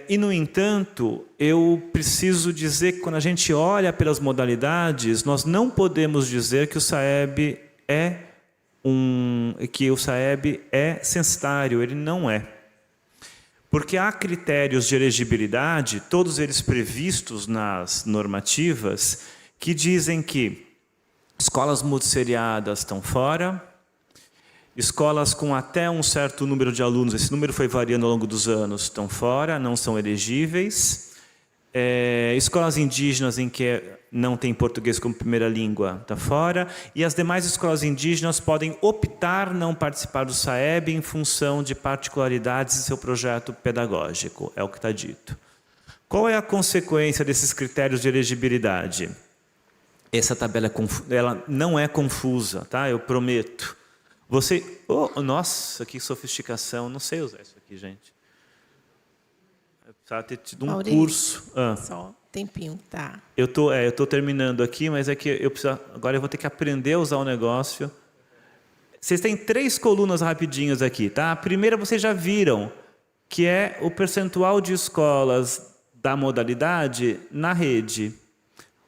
E, no entanto, eu preciso dizer que quando a gente olha pelas modalidades, nós não podemos dizer que o SAEB é censitário, ele não é. Porque há critérios de elegibilidade, todos eles previstos nas normativas, que dizem que escolas multisseriadas estão fora, escolas com até um certo número de alunos, esse número foi variando ao longo dos anos, estão fora, não são elegíveis. Escolas indígenas em que não tem português como primeira língua, está fora. E as demais escolas indígenas podem optar não participar do SAEB em função de particularidades de seu projeto pedagógico, é o que está dito. Qual é a consequência desses critérios de elegibilidade? Essa tabela ela não é confusa, tá? Eu prometo. Nossa, que sofisticação, não sei usar isso aqui, gente. Precisava ter tido um curso. Só tempinho, tá. Eu tô terminando aqui, mas é que agora eu vou ter que aprender a usar o negócio. Vocês têm 3 colunas rapidinhas aqui, tá? A primeira vocês já viram, que é o percentual de escolas da modalidade na rede.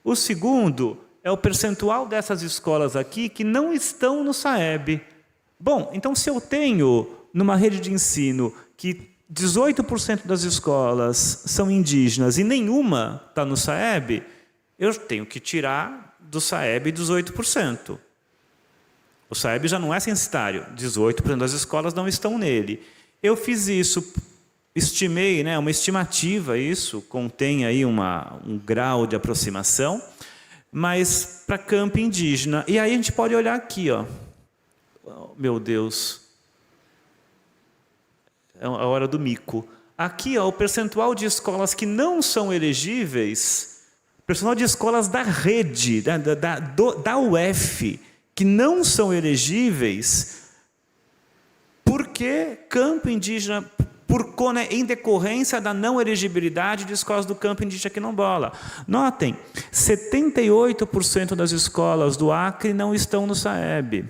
O segundo é o percentual dessas escolas aqui que não estão no SAEB. Bom, então se eu tenho numa rede de ensino que 18% das escolas são indígenas e nenhuma está no SAEB, eu tenho que tirar do SAEB 18%. O SAEB já não é censitário, 18% das escolas não estão nele. Eu fiz isso, estimei, né, uma estimativa, isso contém aí um grau de aproximação, mas para campo indígena. E aí a gente pode olhar aqui, ó. Oh, meu Deus. É a hora do mico. Aqui, ó, o percentual de escolas que não são elegíveis, percentual de escolas da rede, da UF, que não são elegíveis, porque campo indígena, em decorrência da não elegibilidade de escolas do campo indígena quilombola. Notem, 78% das escolas do Acre não estão no SAEB.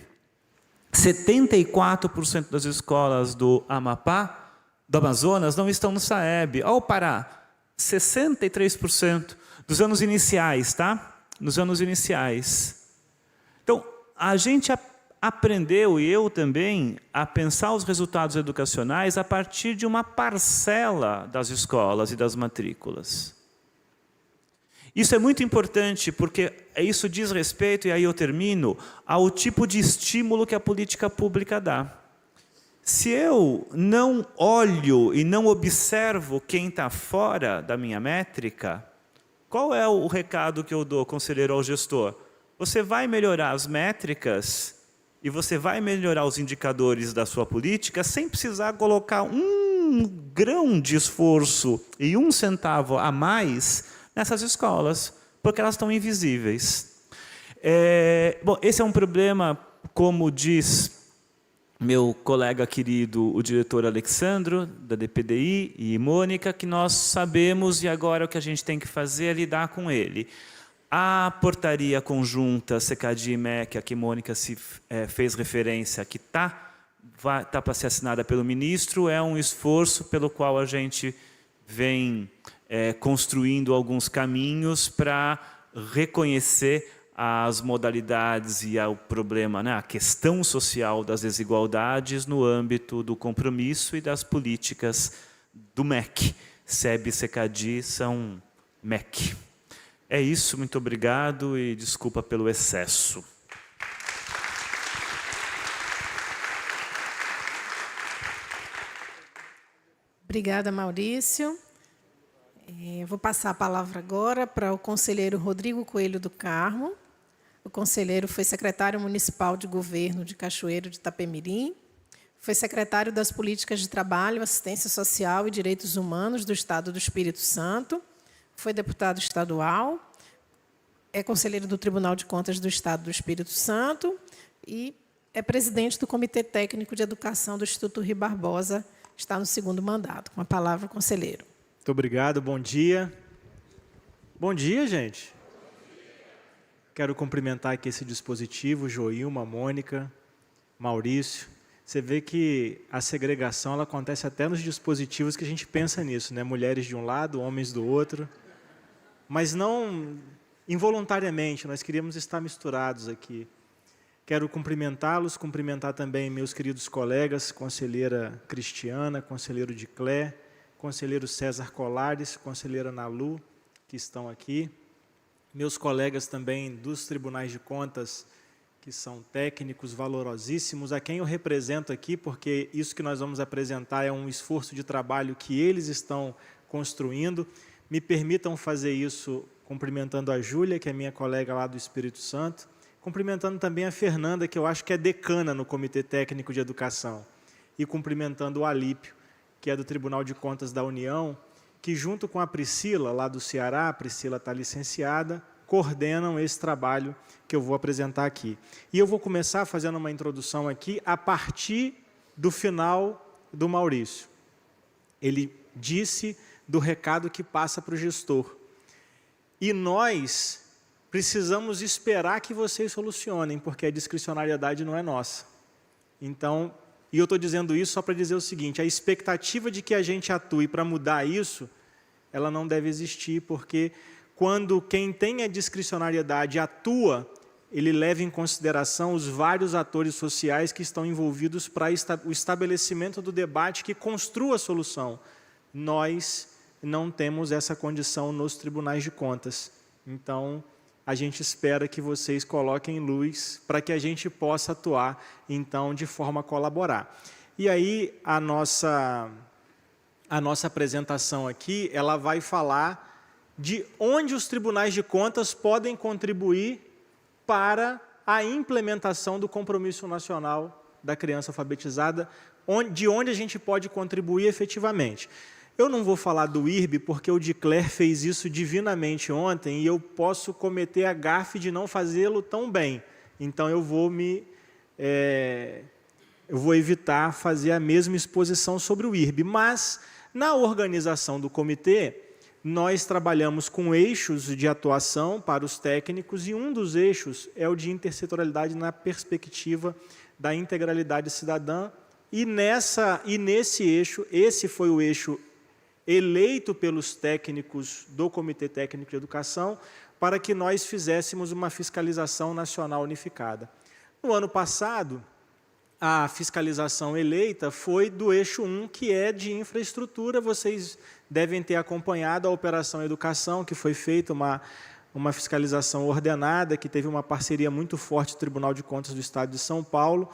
74% das escolas do Amapá, do Amazonas, não estão no SAEB. Ao Pará, 63% dos anos iniciais, tá? Nos anos iniciais. Então, a gente aprendeu, e eu também, a pensar os resultados educacionais a partir de uma parcela das escolas e das matrículas. Isso é muito importante, porque isso diz respeito, e aí eu termino, ao tipo de estímulo que a política pública dá. Se eu não olho e não observo quem está fora da minha métrica, qual é o recado que eu dou, conselheiro, ao gestor? Você vai melhorar as métricas e você vai melhorar os indicadores da sua política sem precisar colocar um grão de esforço e 1 centavo a mais nessas escolas, porque elas estão invisíveis. Bom, esse é um problema, como diz meu colega querido, o diretor Alexandro, da DPDI, e Mônica, que nós sabemos, e agora o que a gente tem que fazer é lidar com ele. A portaria conjunta CECAD e MEC, a que Mônica fez referência, que está para ser assinada pelo ministro, é um esforço pelo qual a gente vem construindo alguns caminhos para reconhecer as modalidades e o problema, né, a questão social das desigualdades no âmbito do compromisso e das políticas do MEC. SEB e CECAD são MEC. É isso, muito obrigado e desculpa pelo excesso. Obrigada, Maurício. Vou passar a palavra agora para o conselheiro Rodrigo Coelho do Carmo. O conselheiro foi secretário municipal de governo de Cachoeiro de Itapemirim, foi secretário das Políticas de Trabalho, Assistência Social e Direitos Humanos do Estado do Espírito Santo, foi deputado estadual, é conselheiro do Tribunal de Contas do Estado do Espírito Santo e é presidente do Comitê Técnico de Educação do Instituto Rui Barbosa, está no 2º mandato. Com a palavra, conselheiro. Muito obrigado, bom dia. Bom dia, gente. Quero cumprimentar aqui esse dispositivo, Joilma, Mônica, Maurício. Você vê que a segregação ela acontece até nos dispositivos que a gente pensa nisso, né? Mulheres de um lado, homens do outro. Mas não involuntariamente, nós queríamos estar misturados aqui. Quero cumprimentá-los, cumprimentar também meus queridos colegas, conselheira Cristiana, conselheiro Diclé, conselheiro César Colares, conselheira Nalu, que estão aqui. Meus colegas também dos tribunais de contas, que são técnicos valorosíssimos, a quem eu represento aqui, porque isso que nós vamos apresentar é um esforço de trabalho que eles estão construindo. Me permitam fazer isso cumprimentando a Júlia, que é minha colega lá do Espírito Santo, cumprimentando também a Fernanda, que eu acho que é decana no Comitê Técnico de Educação, e cumprimentando o Alípio, que é do Tribunal de Contas da União, que junto com a Priscila, lá do Ceará, a Priscila está licenciada, coordenam esse trabalho que eu vou apresentar aqui. E eu vou começar fazendo uma introdução aqui a partir do final do Maurício. Ele disse do recado que passa para o gestor. E nós precisamos esperar que vocês solucionem, porque a discricionariedade não é nossa. Então, e eu estou dizendo isso só para dizer o seguinte, a expectativa de que a gente atue para mudar isso, ela não deve existir, porque quando quem tem a discricionariedade atua, ele leva em consideração os vários atores sociais que estão envolvidos para o estabelecimento do debate que construa a solução. Nós não temos essa condição nos tribunais de contas. Então, a gente espera que vocês coloquem luz para que a gente possa atuar, então, de forma a colaborar. E aí, a nossa apresentação aqui, ela vai falar de onde os tribunais de contas podem contribuir para a implementação do compromisso nacional da criança alfabetizada, de onde a gente pode contribuir efetivamente. Eu não vou falar do IRB, porque o Decler fez isso divinamente ontem, e eu posso cometer a gafe de não fazê-lo tão bem. Então, eu vou evitar fazer a mesma exposição sobre o IRB. Mas, na organização do comitê, nós trabalhamos com eixos de atuação para os técnicos, e um dos eixos é o de intersetorialidade na perspectiva da integralidade cidadã, e nesse eixo, esse foi o eixo eleito pelos técnicos do Comitê Técnico de Educação, para que nós fizéssemos uma fiscalização nacional unificada. No ano passado, a fiscalização eleita foi do eixo 1, que é de infraestrutura. Vocês devem ter acompanhado a Operação Educação, que foi feita uma fiscalização ordenada, que teve uma parceria muito forte do Tribunal de Contas do Estado de São Paulo,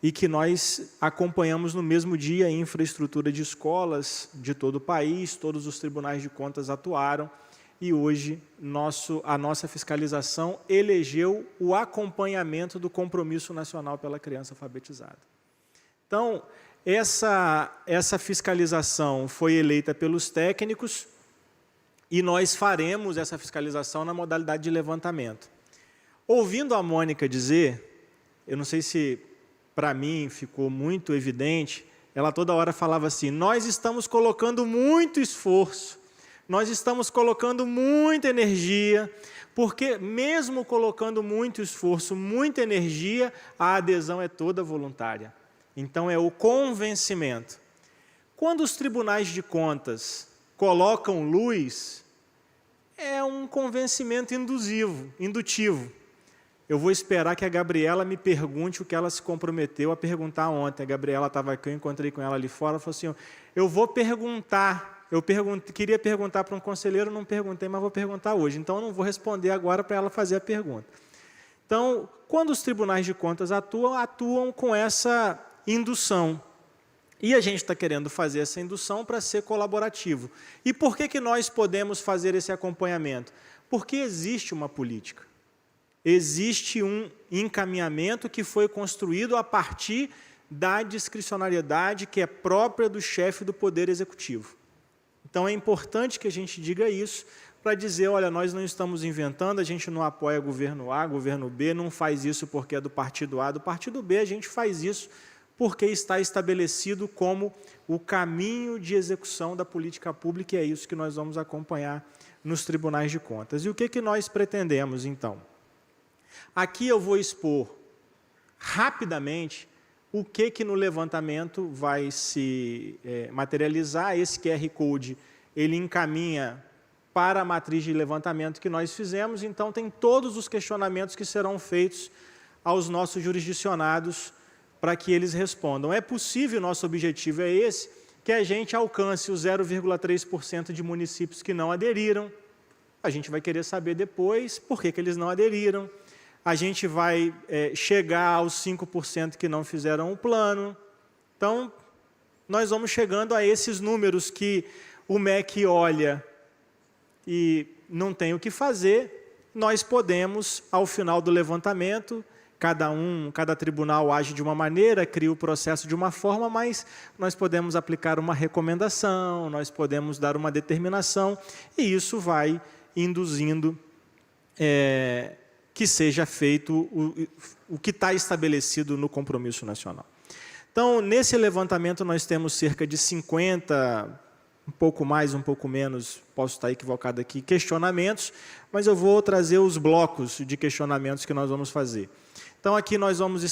e que nós acompanhamos no mesmo dia a infraestrutura de escolas de todo o país, todos os tribunais de contas atuaram, e hoje a nossa fiscalização elegeu o acompanhamento do compromisso nacional pela criança alfabetizada. Então, essa fiscalização foi eleita pelos técnicos, e nós faremos essa fiscalização na modalidade de levantamento. Ouvindo a Mônica dizer, eu não sei se para mim ficou muito evidente, ela toda hora falava assim: nós estamos colocando muito esforço, nós estamos colocando muita energia, porque mesmo colocando muito esforço, muita energia, a adesão é toda voluntária. Então, é o convencimento. Quando os tribunais de contas colocam luz, é um convencimento indutivo. Eu vou esperar que a Gabriela me pergunte o que ela se comprometeu a perguntar ontem. A Gabriela estava aqui, eu encontrei com ela ali fora, ela falou assim: eu vou perguntar, queria perguntar para um conselheiro, não perguntei, mas vou perguntar hoje. Então, eu não vou responder agora para ela fazer a pergunta. Então, quando os tribunais de contas atuam com essa indução. E a gente está querendo fazer essa indução para ser colaborativo. E por que nós podemos fazer esse acompanhamento? Porque existe uma política. Existe um encaminhamento que foi construído a partir da discricionariedade que é própria do chefe do Poder Executivo. Então, é importante que a gente diga isso para dizer: olha, nós não estamos inventando, a gente não apoia governo A, governo B, não faz isso porque é do partido A, do partido B, a gente faz isso porque está estabelecido como o caminho de execução da política pública, e é isso que nós vamos acompanhar nos tribunais de contas. E o que nós pretendemos, então? Aqui eu vou expor rapidamente o que no levantamento vai se materializar. Esse QR Code, ele encaminha para a matriz de levantamento que nós fizemos, então tem todos os questionamentos que serão feitos aos nossos jurisdicionados para que eles respondam. É possível, nosso objetivo é esse, que a gente alcance os 0,3% de municípios que não aderiram. A gente vai querer saber depois por que eles não aderiram. A gente vai chegar aos 5% que não fizeram o plano. Então, nós vamos chegando a esses números que o MEC olha e não tem o que fazer. Nós podemos, ao final do levantamento, cada tribunal age de uma maneira, cria o processo de uma forma, mas nós podemos aplicar uma recomendação, nós podemos dar uma determinação, e isso vai induzindo que seja feito o que está estabelecido no compromisso nacional. Então, nesse levantamento, nós temos cerca de 50, um pouco mais, um pouco menos, posso estar equivocado aqui, questionamentos, mas eu vou trazer os blocos de questionamentos que nós vamos fazer. Então, aqui nós vamos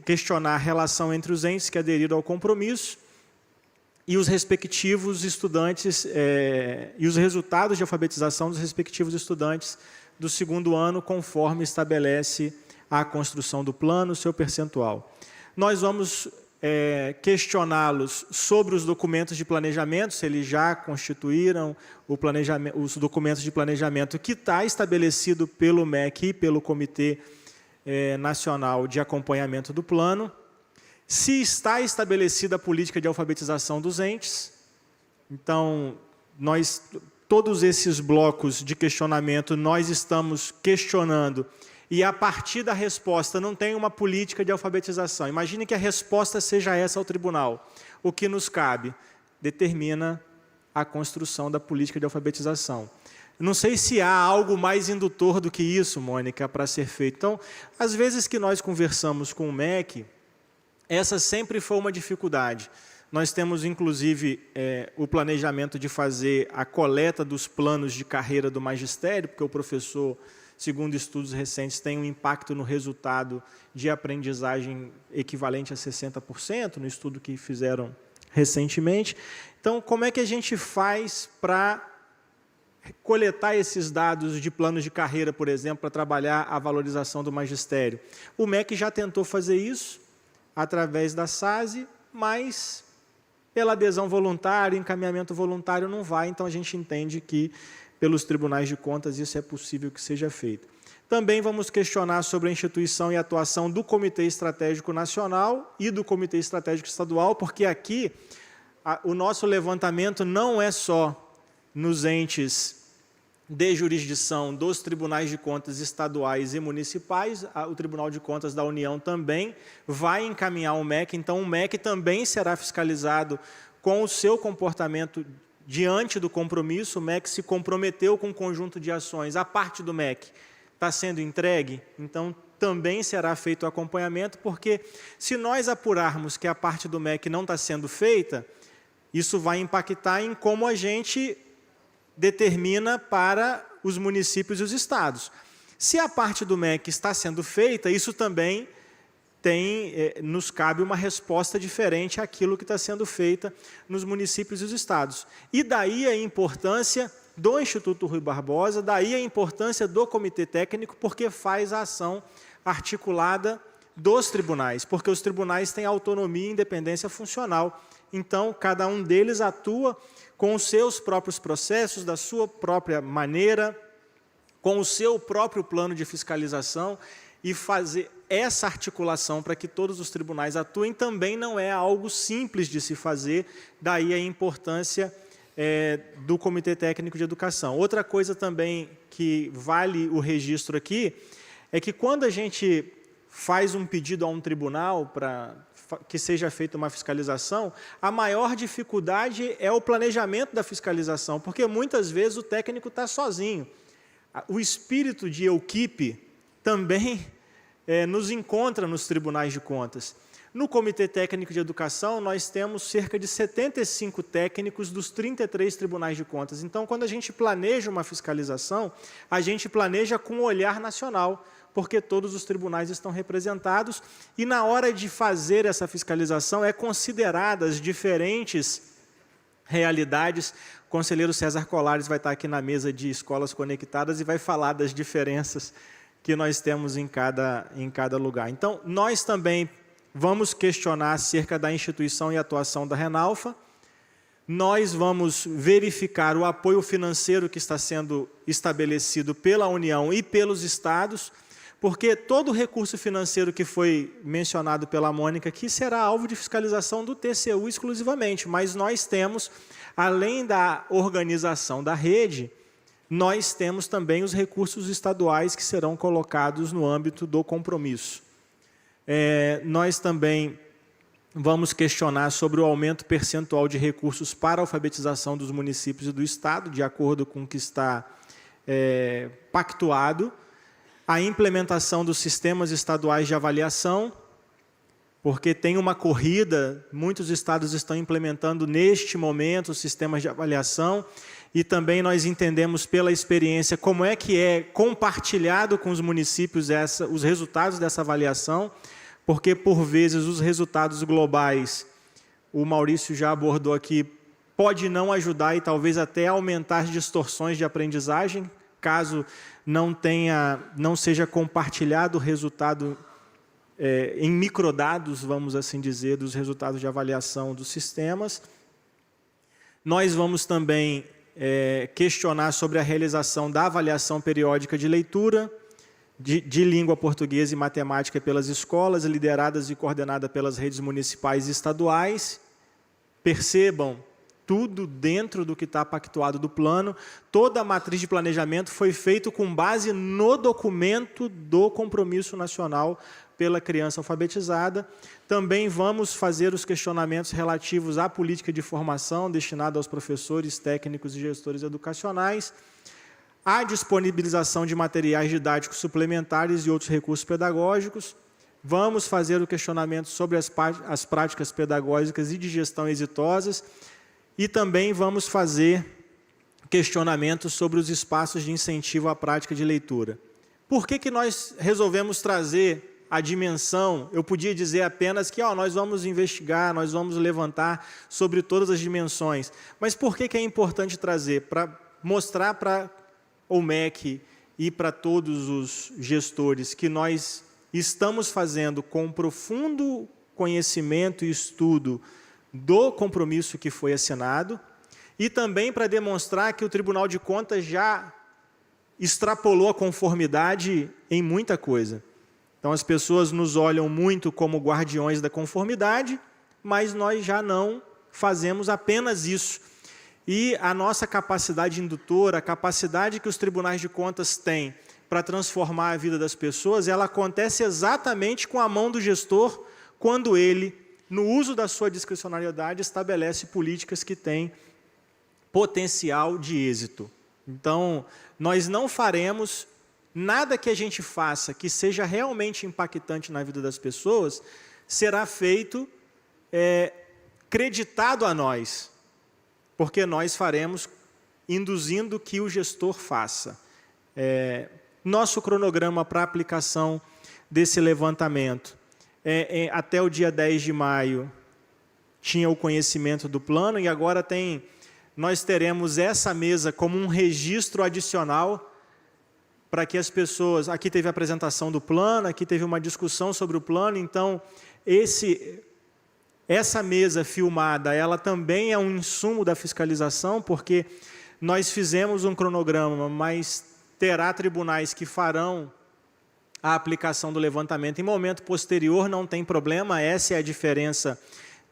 questionar a relação entre os entes que aderiram ao compromisso e os respectivos estudantes, e os resultados de alfabetização dos respectivos estudantes do segundo ano, conforme estabelece a construção do plano, o seu percentual. Nós vamos questioná-los sobre os documentos de planejamento, se eles já constituíram os documentos de planejamento que está estabelecido pelo MEC e pelo Comitê Nacional de Acompanhamento do Plano, se está estabelecida a política de alfabetização dos entes. Então, todos esses blocos de questionamento, nós estamos questionando, e a partir da resposta não tem uma política de alfabetização. Imagine que a resposta seja essa ao tribunal. O que nos cabe? Determina a construção da política de alfabetização. Não sei se há algo mais indutor do que isso, Mônica, para ser feito. Então, às vezes que nós conversamos com o MEC, essa sempre foi uma dificuldade. Nós temos, inclusive, o planejamento de fazer a coleta dos planos de carreira do magistério, porque o professor, segundo estudos recentes, tem um impacto no resultado de aprendizagem equivalente a 60%, no estudo que fizeram recentemente. Então, como é que a gente faz para coletar esses dados de planos de carreira, por exemplo, para trabalhar a valorização do magistério? O MEC já tentou fazer isso através da SASE, mas pela adesão voluntária, encaminhamento voluntário não vai, então a gente entende que pelos tribunais de contas isso é possível que seja feito. Também vamos questionar sobre a instituição e atuação do Comitê Estratégico Nacional e do Comitê Estratégico Estadual, porque aqui o nosso levantamento não é só nos entes de jurisdição dos tribunais de contas estaduais e municipais, o Tribunal de Contas da União também vai encaminhar o MEC, então o MEC também será fiscalizado com o seu comportamento diante do compromisso. O MEC se comprometeu com um conjunto de ações, a parte do MEC está sendo entregue, então também será feito o acompanhamento, porque se nós apurarmos que a parte do MEC não está sendo feita, isso vai impactar em como a gente determina para os municípios e os estados. Se a parte do MEC está sendo feita, isso também nos cabe uma resposta diferente àquilo que está sendo feita nos municípios e os estados. E daí a importância do Instituto Rui Barbosa, daí a importância do Comitê Técnico, porque faz a ação articulada dos tribunais, porque os tribunais têm autonomia e independência funcional. Então, cada um deles atua com os seus próprios processos, da sua própria maneira, com o seu próprio plano de fiscalização, e fazer essa articulação para que todos os tribunais atuem também não é algo simples de se fazer, daí a importância do Comitê Técnico de Educação. Outra coisa também que vale o registro aqui, é que quando a gente faz um pedido a um tribunal para que seja feita uma fiscalização, a maior dificuldade é o planejamento da fiscalização, porque muitas vezes o técnico está sozinho. O espírito de equipe também nos encontra nos tribunais de contas. No Comitê Técnico de Educação, nós temos cerca de 75 técnicos dos 33 tribunais de contas. Então, quando a gente planeja uma fiscalização, a gente planeja com um olhar nacional, porque todos os tribunais estão representados, e na hora de fazer essa fiscalização é consideradas diferentes realidades. O conselheiro César Colares vai estar aqui na mesa de escolas conectadas e vai falar das diferenças que nós temos em cada lugar. Então, nós também vamos questionar acerca da instituição e atuação da Renalfa. Nós vamos verificar o apoio financeiro que está sendo estabelecido pela União e pelos estados, porque todo o recurso financeiro que foi mencionado pela Mônica aqui será alvo de fiscalização do TCU exclusivamente, mas nós temos, além da organização da rede, nós temos também os recursos estaduais que serão colocados no âmbito do compromisso. Nós também vamos questionar sobre o aumento percentual de recursos para a alfabetização dos municípios e do Estado, de acordo com o que está pactuado, a implementação dos sistemas estaduais de avaliação, porque tem uma corrida, muitos estados estão implementando neste momento os sistemas de avaliação, e também nós entendemos pela experiência como é que é compartilhado com os municípios os resultados dessa avaliação, porque, por vezes, os resultados globais, o Maurício já abordou aqui, pode não ajudar e talvez até aumentar as distorções de aprendizagem, caso não seja compartilhado o resultado em microdados, vamos assim dizer, dos resultados de avaliação dos sistemas. Nós vamos também questionar sobre a realização da avaliação periódica de leitura, de língua portuguesa e matemática pelas escolas, lideradas e coordenadas pelas redes municipais e estaduais. Percebam, tudo dentro do que está pactuado do plano. Toda a matriz de planejamento foi feita com base no documento do Compromisso Nacional pela Criança Alfabetizada. Também vamos fazer os questionamentos relativos à política de formação destinada aos professores, técnicos e gestores educacionais, a disponibilização de materiais didáticos suplementares e outros recursos pedagógicos. Vamos fazer o questionamento sobre as práticas pedagógicas e de gestão exitosas e também vamos fazer questionamentos sobre os espaços de incentivo à prática de leitura. Por que nós resolvemos trazer a dimensão? Eu podia dizer apenas que nós vamos investigar, nós vamos levantar sobre todas as dimensões. Mas por que é importante trazer? Para mostrar para o MEC e para todos os gestores que nós estamos fazendo com profundo conhecimento e estudo do compromisso que foi assinado, e também para demonstrar que o Tribunal de Contas já extrapolou a conformidade em muita coisa. Então, as pessoas nos olham muito como guardiões da conformidade, mas nós já não fazemos apenas isso. E a nossa capacidade indutora, a capacidade que os tribunais de contas têm para transformar a vida das pessoas, ela acontece exatamente com a mão do gestor, quando ele, no uso da sua discricionariedade, estabelece políticas que têm potencial de êxito. Então, nós não faremos nada que a gente faça que seja realmente impactante na vida das pessoas, será feito creditado a nós, porque nós faremos induzindo que o gestor faça. Nosso cronograma para aplicação desse levantamento, até o dia 10 de maio, tinha o conhecimento do plano, e agora nós teremos essa mesa como um registro adicional para que as pessoas... Aqui teve a apresentação do plano, aqui teve uma discussão sobre o plano, então essa mesa filmada, ela também é um insumo da fiscalização, porque nós fizemos um cronograma, mas terá tribunais que farão a aplicação do levantamento em momento posterior, não tem problema, essa é a diferença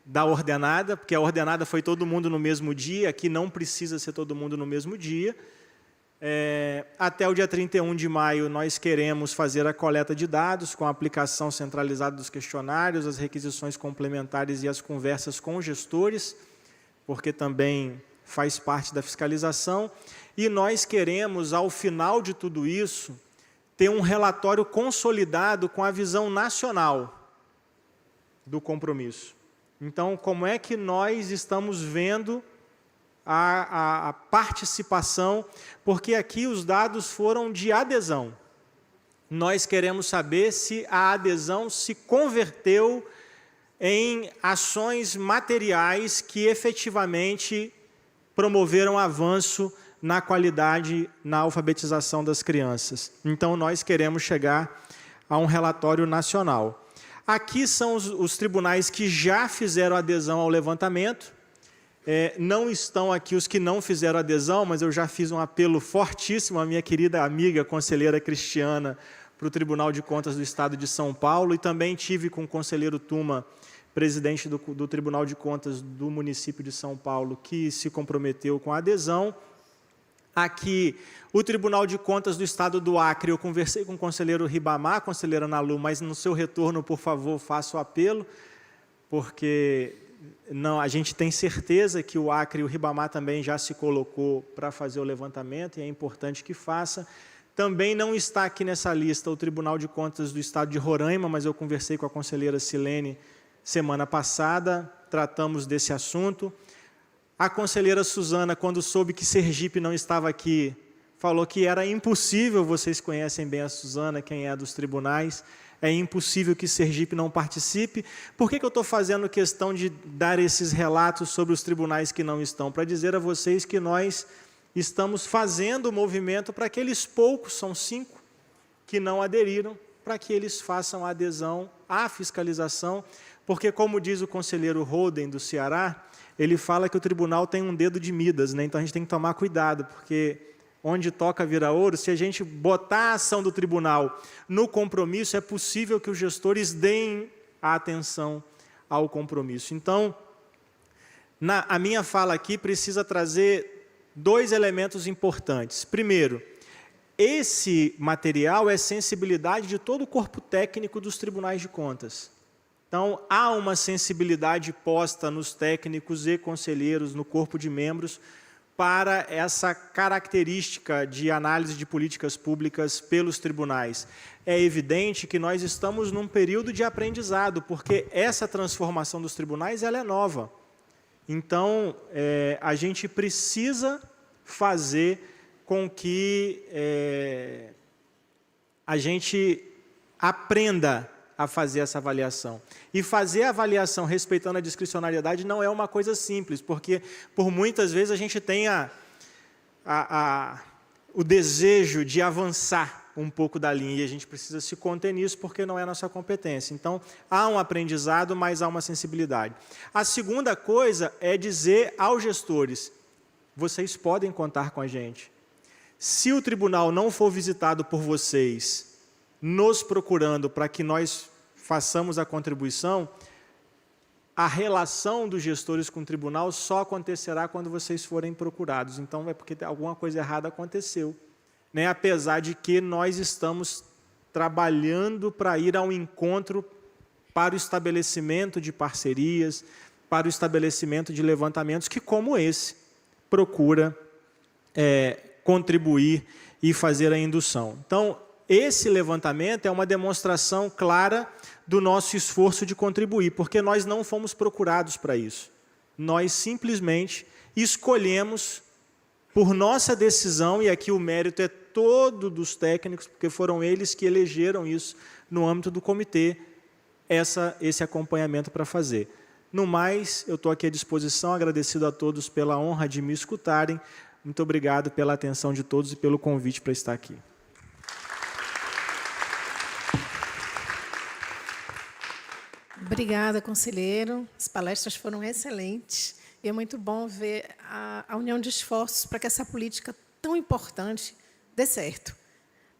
da ordenada, porque a ordenada foi todo mundo no mesmo dia, aqui não precisa ser todo mundo no mesmo dia. Até o dia 31 de maio, nós queremos fazer a coleta de dados com a aplicação centralizada dos questionários, as requisições complementares e as conversas com os gestores, porque também faz parte da fiscalização. E nós queremos, ao final de tudo isso, ter um relatório consolidado com a visão nacional do compromisso. Então, como é que nós estamos vendo a participação, porque aqui os dados foram de adesão. Nós queremos saber se a adesão se converteu em ações materiais que efetivamente promoveram avanço na qualidade, na alfabetização das crianças. Então, nós queremos chegar a um relatório nacional. Aqui são os tribunais que já fizeram adesão ao levantamento. Não estão aqui os que não fizeram adesão, mas eu já fiz um apelo fortíssimo à minha querida amiga, conselheira Cristiana, para o Tribunal de Contas do Estado de São Paulo, e também tive com o conselheiro Tuma, presidente do Tribunal de Contas do município de São Paulo, que se comprometeu com a adesão. Aqui, o Tribunal de Contas do Estado do Acre, eu conversei com o conselheiro Ribamar, a conselheira Nalu, mas no seu retorno, por favor, faça o apelo, porque a gente tem certeza que o Acre e o Ribamar também já se colocou para fazer o levantamento, e é importante que faça. Também não está aqui nessa lista o Tribunal de Contas do Estado de Roraima, mas eu conversei com a conselheira Silene semana passada, tratamos desse assunto. A conselheira Suzana, quando soube que Sergipe não estava aqui, falou que era impossível, vocês conhecem bem a Suzana, quem é dos tribunais, é impossível que Sergipe não participe. Por que eu estou fazendo questão de dar esses relatos sobre os tribunais que não estão? Para dizer a vocês que nós estamos fazendo o movimento para aqueles poucos, são 5, que não aderiram, para que eles façam a adesão à fiscalização, porque, como diz o conselheiro Holden, do Ceará, ele fala que o tribunal tem um dedo de Midas, né? Então a gente tem que tomar cuidado, porque onde toca vira ouro, se a gente botar a ação do tribunal no compromisso, é possível que os gestores deem a atenção ao compromisso. Então, a minha fala aqui precisa trazer 2 elementos importantes. Primeiro, esse material é sensibilidade de todo o corpo técnico dos tribunais de contas. Então, há uma sensibilidade posta nos técnicos e conselheiros, no corpo de membros, para essa característica de análise de políticas públicas pelos tribunais. É evidente que nós estamos num período de aprendizado, porque essa transformação dos tribunais ela é nova. Então, a gente precisa fazer com que a gente aprenda a fazer essa avaliação. E fazer a avaliação respeitando a discricionariedade não é uma coisa simples, porque por muitas vezes a gente tem o desejo de avançar um pouco da linha, e a gente precisa se conter nisso, porque não é nossa competência. Então, há um aprendizado, mas há uma sensibilidade. A segunda coisa é dizer aos gestores, vocês podem contar com a gente. Se o tribunal não for visitado por vocês, nos procurando para que nós façamos a contribuição, a relação dos gestores com o tribunal só acontecerá quando vocês forem procurados. Então, é porque alguma coisa errada aconteceu, né? Apesar de que nós estamos trabalhando para ir ao encontro para o estabelecimento de parcerias, para o estabelecimento de levantamentos que, como esse, procura contribuir e fazer a indução. Então, esse levantamento é uma demonstração clara do nosso esforço de contribuir, porque nós não fomos procurados para isso. Nós simplesmente escolhemos, por nossa decisão, e aqui o mérito é todo dos técnicos, porque foram eles que elegeram isso no âmbito do comitê, esse acompanhamento para fazer. No mais, eu estou aqui à disposição, agradecido a todos pela honra de me escutarem. Muito obrigado pela atenção de todos e pelo convite para estar aqui. Obrigada, conselheiro. As palestras foram excelentes. E é muito bom ver a união de esforços para que essa política tão importante dê certo.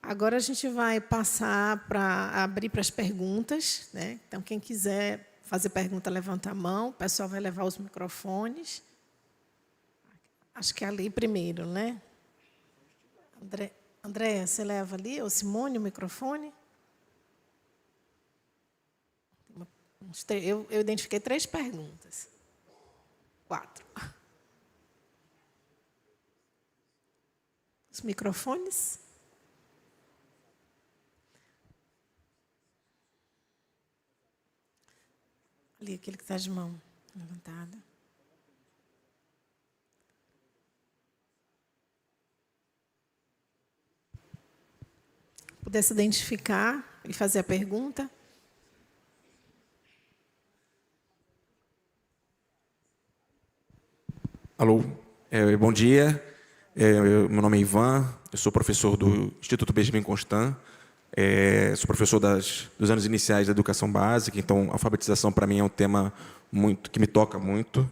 Agora a gente vai passar para abrir para as perguntas, né? Então, quem quiser fazer pergunta, levanta a mão. O pessoal vai levar os microfones. Acho que é ali primeiro, né? Andréa, você leva ali, ou Simone, o microfone? Eu identifiquei 3 perguntas. 4. Os microfones? Ali, aquele que está de mão levantada. Pudesse identificar e fazer a pergunta. Alô, bom dia. Meu nome é Ivan, eu sou professor do Instituto Benjamin Constant, sou professor dos anos iniciais da educação básica, então a alfabetização para mim é um tema que me toca muito.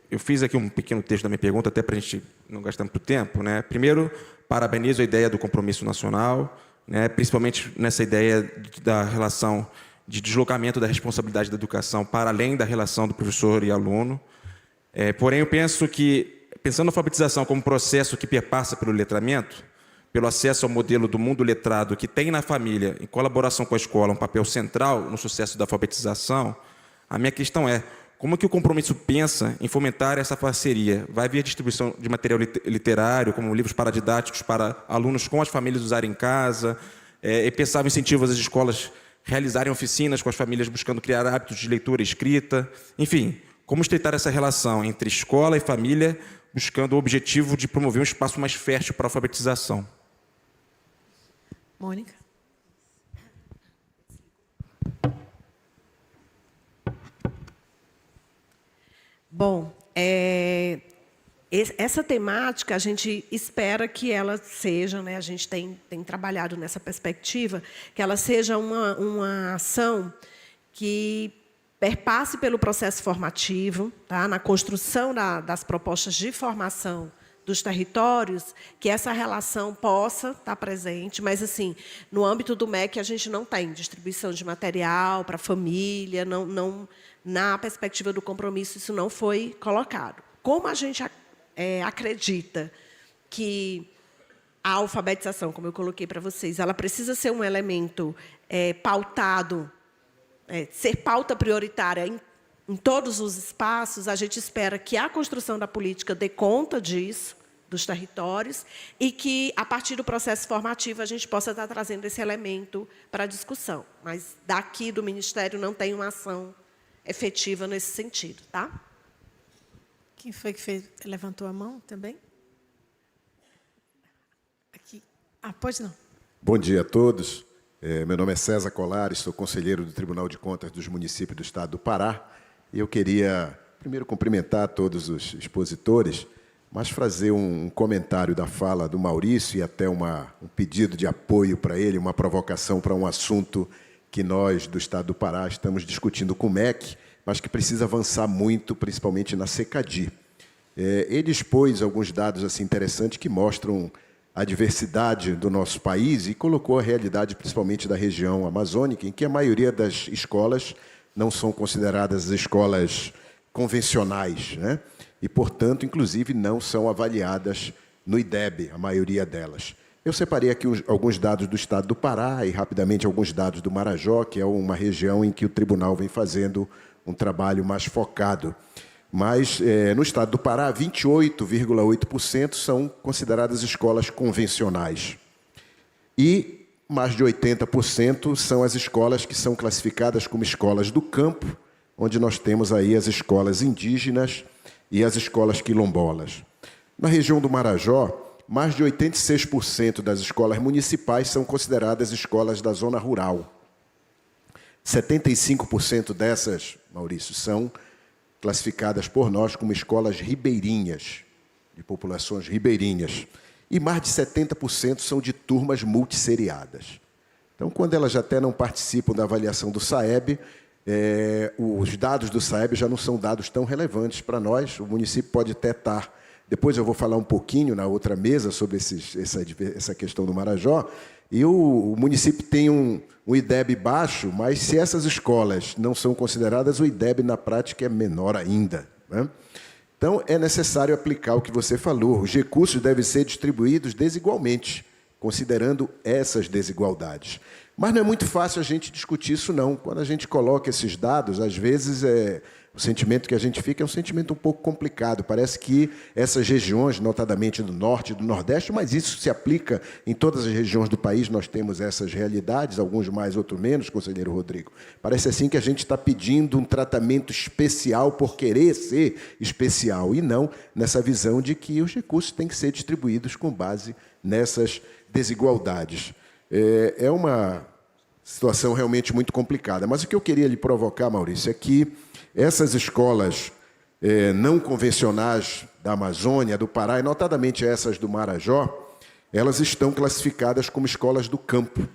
Eu fiz aqui um pequeno texto da minha pergunta, até para a gente não gastar muito tempo, né? Primeiro, parabenizo a ideia do compromisso nacional, né? Principalmente nessa ideia da relação de deslocamento da responsabilidade da educação para além da relação do professor e aluno. Porém, eu penso que, pensando na alfabetização como processo que perpassa pelo letramento, pelo acesso ao modelo do mundo letrado que tem na família, em colaboração com a escola, um papel central no sucesso da alfabetização, a minha questão é, como que o compromisso pensa em fomentar essa parceria? Vai haver distribuição de material literário, como livros paradidáticos para alunos com as famílias usarem em casa? Pensava em incentivos às escolas realizarem oficinas com as famílias buscando criar hábitos de leitura e escrita? Enfim, como estreitar essa relação entre escola e família, buscando o objetivo de promover um espaço mais fértil para a alfabetização? Mônica. Bom, essa temática, a gente espera que ela seja, né, a gente tem trabalhado nessa perspectiva, que ela seja uma ação que perpasse pelo processo formativo, tá, na construção das propostas de formação dos territórios, que essa relação possa estar presente, mas, assim, no âmbito do MEC, a gente não tem distribuição de material para a família, não, na perspectiva do compromisso, isso não foi colocado. Como a gente acredita que a alfabetização, como eu coloquei para vocês, ela precisa ser um elemento pautado, ser pauta prioritária em todos os espaços, a gente espera que a construção da política dê conta disso, dos territórios, e que, a partir do processo formativo, a gente possa estar trazendo esse elemento para a discussão. Mas, daqui do Ministério, não tem uma ação efetiva nesse sentido. Tá? Quem foi que levantou a mão também? Aqui. Pois não. Bom dia a todos. Meu nome é César Colares, sou conselheiro do Tribunal de Contas dos Municípios do Estado do Pará. E eu queria, primeiro, cumprimentar todos os expositores, mas fazer um comentário da fala do Maurício e até um pedido de apoio para ele, uma provocação para um assunto que nós, do Estado do Pará, estamos discutindo com o MEC, mas que precisa avançar muito, principalmente na SECADI. Ele expôs alguns dados assim, interessantes que mostram a diversidade do nosso país e colocou a realidade, principalmente da região amazônica, em que a maioria das escolas não são consideradas escolas convencionais, né? E, portanto, inclusive, não são avaliadas no IDEB, a maioria delas. Eu separei aqui alguns dados do Estado do Pará e, rapidamente, alguns dados do Marajó, que é uma região em que o tribunal vem fazendo um trabalho mais focado. Mas, no Estado do Pará, 28,8% são consideradas escolas convencionais. E mais de 80% são as escolas que são classificadas como escolas do campo, onde nós temos aí as escolas indígenas e as escolas quilombolas. Na região do Marajó, mais de 86% das escolas municipais são consideradas escolas da zona rural. 75% dessas, Maurício, são classificadas por nós como escolas ribeirinhas, de populações ribeirinhas. E mais de 70% são de turmas multisseriadas. Então, quando elas até não participam da avaliação do SAEB, os dados do SAEB já não são dados tão relevantes para nós. O município pode até estar... Depois eu vou falar um pouquinho na outra mesa sobre essa questão do Marajó. E o município tem um IDEB baixo, mas se essas escolas não são consideradas, o IDEB, na prática, é menor ainda, né? Então, é necessário aplicar o que você falou. Os recursos devem ser distribuídos desigualmente, considerando essas desigualdades. Mas não é muito fácil a gente discutir isso, não. Quando a gente coloca esses dados, às vezes, o sentimento que a gente fica é um sentimento um pouco complicado. Parece que essas regiões, notadamente do Norte e do Nordeste, mas isso se aplica em todas as regiões do país, nós temos essas realidades, alguns mais, outros menos, conselheiro Rodrigo. Parece assim que a gente está pedindo um tratamento especial por querer ser especial, e não nessa visão de que os recursos têm que ser distribuídos com base nessas desigualdades. É uma situação realmente muito complicada. Mas o que eu queria lhe provocar, Maurício, é que essas escolas não convencionais da Amazônia, do Pará, e notadamente essas do Marajó, elas estão classificadas como escolas do campo.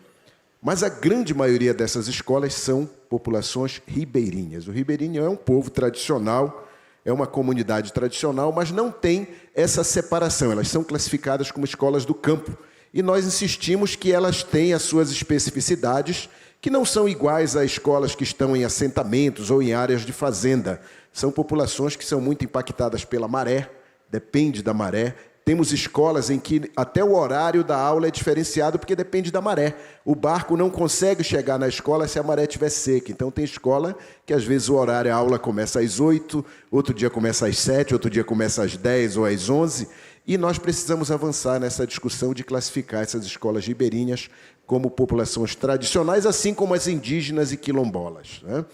Mas a grande maioria dessas escolas são populações ribeirinhas. O ribeirinho é um povo tradicional, é uma comunidade tradicional, mas não tem essa separação. Elas são classificadas como escolas do campo. E nós insistimos que elas têm as suas especificidades, que não são iguais a escolas que estão em assentamentos ou em áreas de fazenda. São populações que são muito impactadas pela maré, depende da maré. Temos escolas em que até o horário da aula é diferenciado porque depende da maré. O barco não consegue chegar na escola se a maré estiver seca. Então, tem escola que, às vezes, o horário, a aula começa às 8, outro dia começa às 7, outro dia começa às 10 ou às 11. E nós precisamos avançar nessa discussão de classificar essas escolas ribeirinhas como populações tradicionais, assim como as indígenas e quilombolas, né?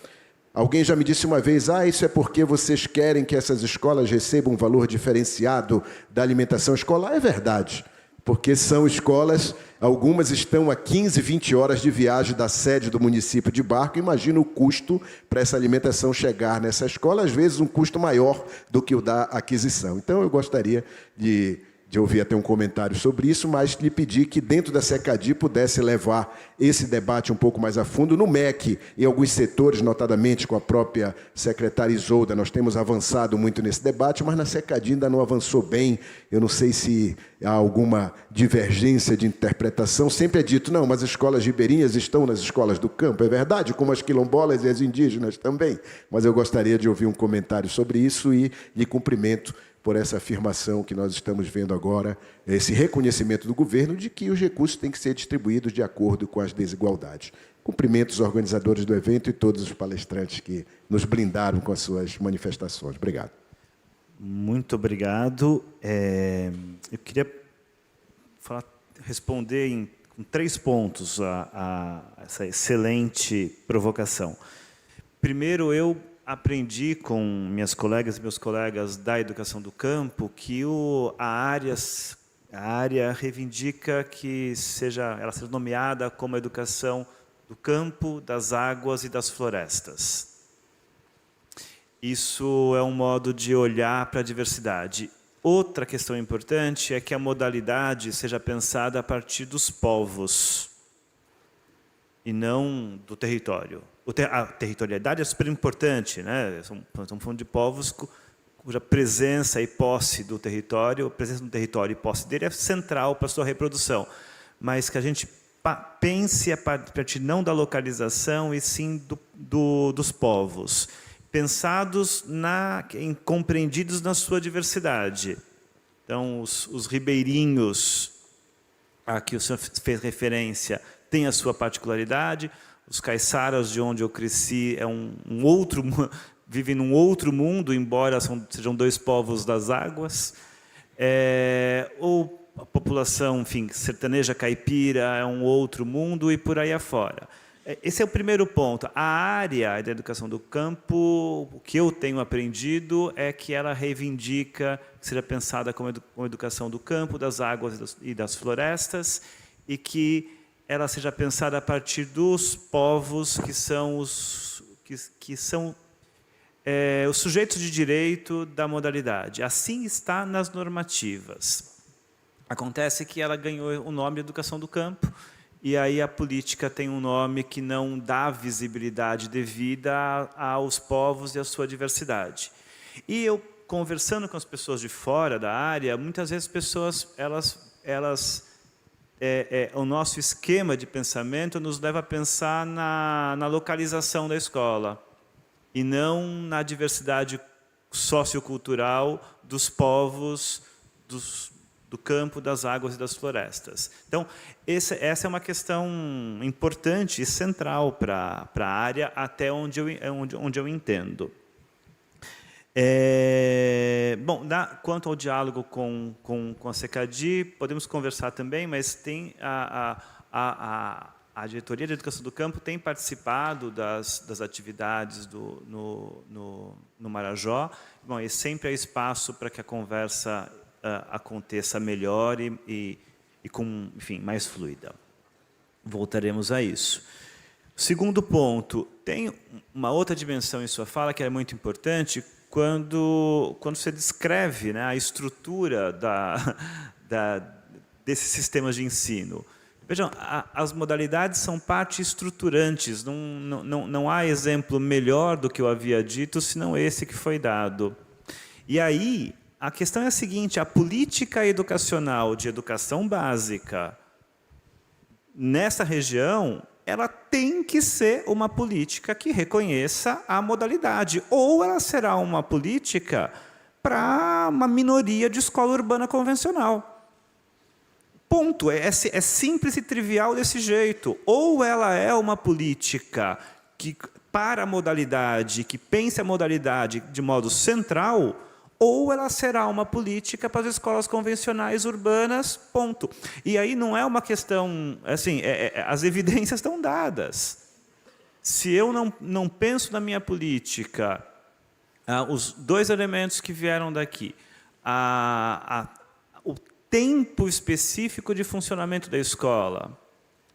Alguém já me disse uma vez, isso é porque vocês querem que essas escolas recebam um valor diferenciado da alimentação escolar. É verdade. porque são escolas, algumas estão a 15, 20 horas de viagem da sede do município de barco. Imagina o custo para essa alimentação chegar nessa escola, às vezes um custo maior do que o da aquisição. Então, eu gostaria de ouvir até um comentário sobre isso, mas lhe pedir que dentro da SECADI pudesse levar esse debate um pouco mais a fundo. No MEC, em alguns setores, notadamente com a própria secretária Isolda, nós temos avançado muito nesse debate, mas na SECADI ainda não avançou bem. Eu não sei se há alguma divergência de interpretação. Sempre é dito, não, mas as escolas ribeirinhas estão nas escolas do campo. É verdade, como as quilombolas e as indígenas também. Mas eu gostaria de ouvir um comentário sobre isso e lhe cumprimento por essa afirmação que nós estamos vendo agora, esse reconhecimento do governo de que os recursos têm que ser distribuídos de acordo com as desigualdades. Cumprimento os organizadores do evento e todos os palestrantes que nos blindaram com as suas manifestações. Obrigado. Muito obrigado. Eu queria responder com 3 pontos a essa excelente provocação. Primeiro, eu aprendi com minhas colegas e meus colegas da educação do campo que a área reivindica que ela seja nomeada como educação do campo, das águas e das florestas. Isso é um modo de olhar para a diversidade. Outra questão importante é que a modalidade seja pensada a partir dos povos e não do território. A territorialidade é super importante, né? Estamos falando de povos cuja presença e posse do território, presença no território e posse dele é central para a sua reprodução. Mas que a gente pense a partir não da localização, e sim dos povos, pensados compreendidos na sua diversidade. Então, os ribeirinhos, a que o senhor fez referência, têm a sua particularidade. Os caiçaras, de onde eu cresci, vivem num outro mundo, embora sejam 2 povos das águas. Ou a população, enfim, sertaneja caipira é um outro mundo, e por aí afora. Esse é o primeiro ponto. A área da educação do campo, o que eu tenho aprendido é que ela reivindica que seja pensada como educação do campo, das águas e das florestas, e que ela seja pensada a partir dos povos que são os sujeitos de direito da modalidade. Assim está nas normativas. Acontece que ela ganhou o nome de educação do campo, e aí a política tem um nome que não dá visibilidade devida aos povos e à sua diversidade. E eu, conversando com as pessoas de fora da área, muitas vezes as pessoas, o nosso esquema de pensamento nos leva a pensar na localização da escola e não na diversidade sociocultural dos povos, do campo, das águas e das florestas. Então, essa é uma questão importante e central para a área, até onde eu entendo. Quanto ao diálogo com a SECADI, podemos conversar também, mas tem a diretoria de educação do campo tem participado das atividades no Marajó. Bom, e sempre há espaço para que a conversa aconteça melhor e com, enfim, mais fluida. Voltaremos a isso. Segundo ponto, tem uma outra dimensão em sua fala que é muito importante quando você descreve, né, a estrutura desses sistemas de ensino. Vejam, as modalidades são partes estruturantes, não há exemplo melhor do que eu havia dito, senão esse que foi dado. E aí, a questão é a seguinte: a política educacional de educação básica nessa região, ela tem que ser uma política que reconheça a modalidade, ou ela será uma política para uma minoria de escola urbana convencional. Ponto. É simples e trivial desse jeito. Ou ela é uma política para a modalidade, que pense a modalidade de modo central, ou ela será uma política para as escolas convencionais urbanas, ponto. E aí não é uma questão, assim, as evidências estão dadas. Se eu não penso na minha política, os 2 elementos que vieram daqui, tempo específico de funcionamento da escola,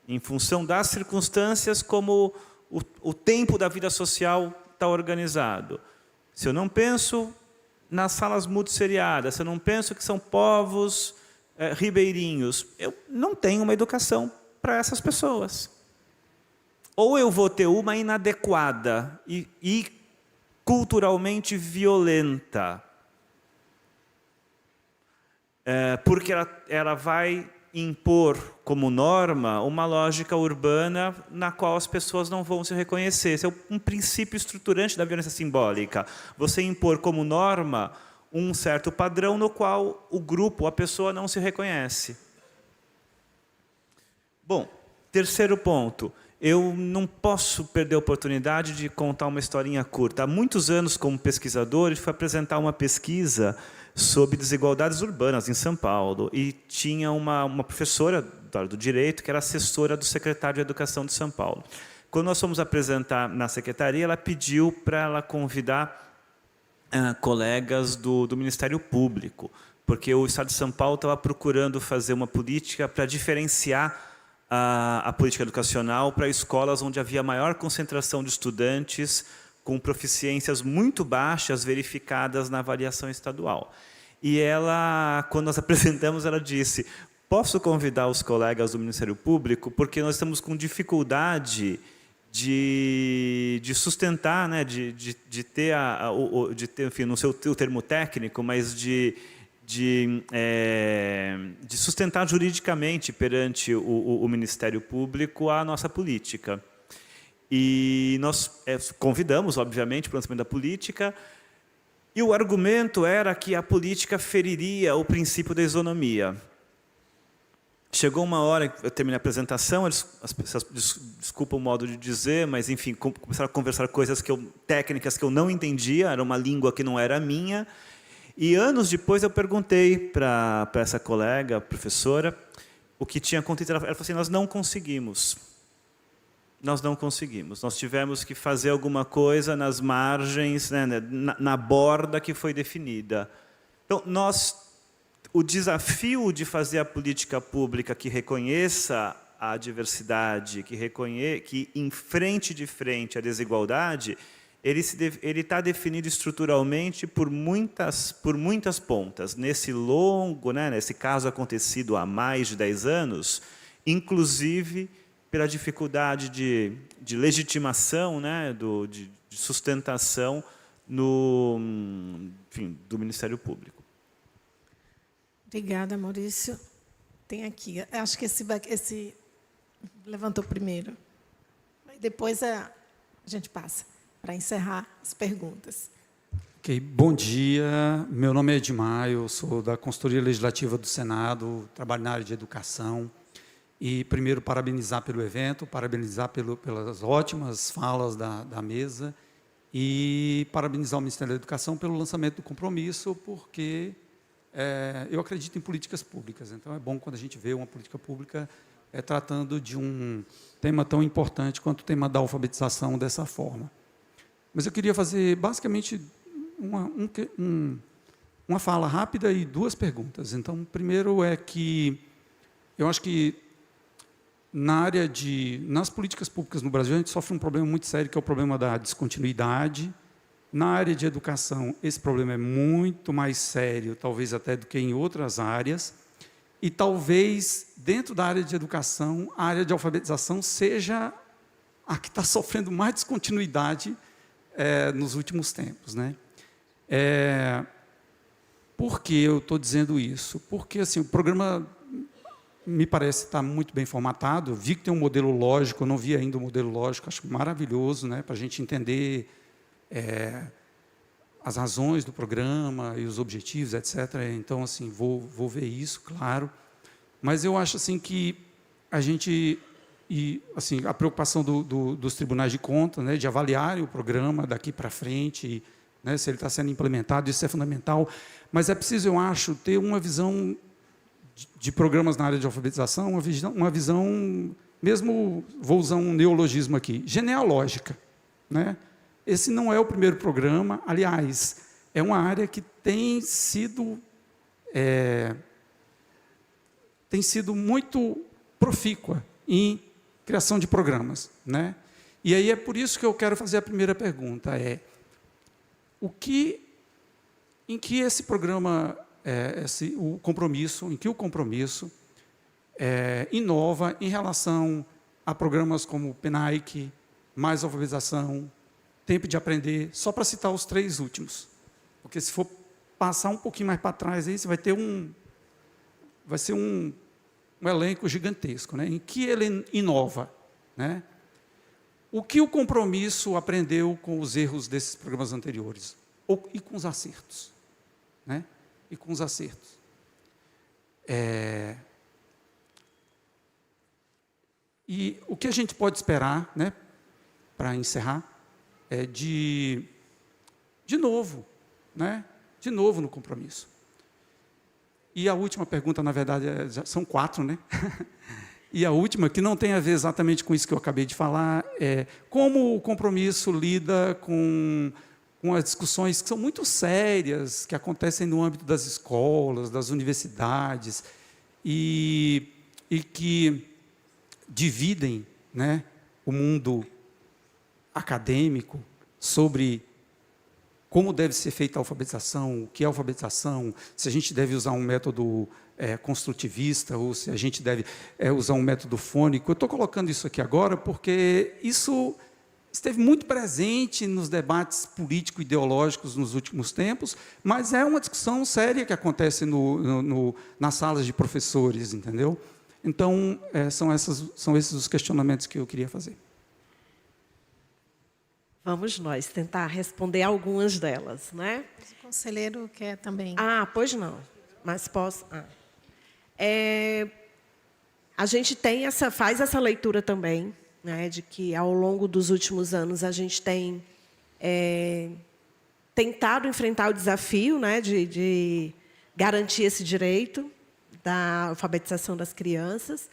em função das circunstâncias como o tempo da vida social está organizado. Se eu não penso nas salas multisseriadas, se eu não penso que são povos ribeirinhos, eu não tenho uma educação para essas pessoas. Ou eu vou ter uma inadequada e culturalmente violenta, porque ela vai impor como norma uma lógica urbana na qual as pessoas não vão se reconhecer. Esse é um princípio estruturante da violência simbólica. Você impor como norma um certo padrão no qual o grupo, a pessoa, não se reconhece. Bom, terceiro ponto. Eu não posso perder a oportunidade de contar uma historinha curta. Há muitos anos, como pesquisador, eu fui apresentar uma pesquisa sobre desigualdades urbanas em São Paulo. E tinha uma professora da área do direito que era assessora do secretário de Educação de São Paulo. Quando nós fomos apresentar na secretaria, ela pediu para ela convidar colegas do Ministério Público, porque o Estado de São Paulo estava procurando fazer uma política para diferenciar a política educacional para escolas onde havia maior concentração de estudantes com proficiências muito baixas verificadas na avaliação estadual. E ela, quando nós apresentamos, ela disse: posso convidar os colegas do Ministério Público porque nós estamos com dificuldade de sustentar, né, de ter, enfim, não sei o termo técnico, mas de sustentar juridicamente perante o Ministério Público a nossa política. E nós convidamos, obviamente, para o lançamento da política, e o argumento era que a política feriria o princípio da isonomia. Chegou uma hora, eu terminei a apresentação, as pessoas, desculpa o modo de dizer, mas, enfim, começaram a conversar coisas técnicas que eu não entendia, era uma língua que não era minha. E anos depois eu perguntei para essa colega, professora, o que tinha acontecido. Ela falou assim: nós não conseguimos. Nós não conseguimos. Nós tivemos que fazer alguma coisa nas margens, né, na borda que foi definida. Então, o desafio de fazer a política pública que reconheça a diversidade, que enfrente de frente a desigualdade, ele está definido estruturalmente por muitas pontas. Nesse longo, né, nesse caso acontecido há mais de 10 anos, inclusive pela dificuldade de legitimação, né, de sustentação enfim, do Ministério Público. Obrigada, Maurício. Tem aqui, acho que esse levantou primeiro. Depois a gente passa para encerrar as perguntas. Ok, bom dia. Meu nome é Edmar, eu sou da Consultoria Legislativa do Senado, trabalho na área de educação. E, primeiro, parabenizar pelo evento, parabenizar pelas ótimas falas da mesa e parabenizar o Ministério da Educação pelo lançamento do compromisso, porque eu acredito em políticas públicas. Então, é bom quando a gente vê uma política pública tratando de um tema tão importante quanto o tema da alfabetização dessa forma. Mas eu queria fazer, basicamente, uma fala rápida e duas perguntas. Então, primeiro é que eu acho que nas políticas públicas no Brasil, a gente sofre um problema muito sério, que é o problema da descontinuidade. Na área de educação, esse problema é muito mais sério, talvez até do que em outras áreas. E talvez, dentro da área de educação, a área de alfabetização seja a que está sofrendo mais descontinuidade nos últimos tempos, né? Por que eu estou dizendo isso? Porque assim, o programa me parece estar muito bem formatado. Eu vi que tem um modelo lógico, eu não vi ainda o modelo lógico, acho maravilhoso, né, para a gente entender as razões do programa e os objetivos, etc. Então, assim, vou ver isso, claro. Mas eu acho assim que a preocupação dos tribunais de contas, né, de avaliarem o programa daqui para frente, né, se ele está sendo implementado, isso é fundamental. Mas é preciso, eu acho, ter uma visão de programas na área de alfabetização, uma visão, mesmo vou usar um neologismo aqui, genealógica, né? Esse não é o primeiro programa, aliás, é uma área que tem sido tem sido muito profícua em criação de programas, né? E aí é por isso que eu quero fazer a primeira pergunta, em que esse programa, o compromisso inova em relação a programas como PENAIC, Mais Alfabetização, Tempo de Aprender, só para citar os 3 últimos. Porque se for passar um pouquinho mais para trás, aí você vai ter vai ser um elenco gigantesco, né? Em que ele inova, né? O que o compromisso aprendeu com os erros desses programas anteriores? E com os acertos, né? E com os acertos. E o que a gente pode esperar, né, para encerrar, de novo, né? De novo no compromisso. E a última pergunta, na verdade, são 4, né? E a última, que não tem a ver exatamente com isso que eu acabei de falar, é como o compromisso lida com as discussões que são muito sérias, que acontecem no âmbito das escolas, das universidades, e que dividem, né, o mundo acadêmico sobre como deve ser feita a alfabetização, o que é alfabetização, se a gente deve usar um método construtivista ou se a gente deve usar um método fônico. Eu estou colocando isso aqui agora porque isso esteve muito presente nos debates político-ideológicos nos últimos tempos, mas é uma discussão séria que acontece nas salas de professores, entendeu? Então, são esses os questionamentos que eu queria fazer. Vamos nós tentar responder algumas delas, né? Mas o conselheiro quer também. Pois não, mas posso. A gente faz essa leitura também, né, de que ao longo dos últimos anos a gente tem tentado enfrentar o desafio, né, de garantir esse direito da alfabetização das crianças.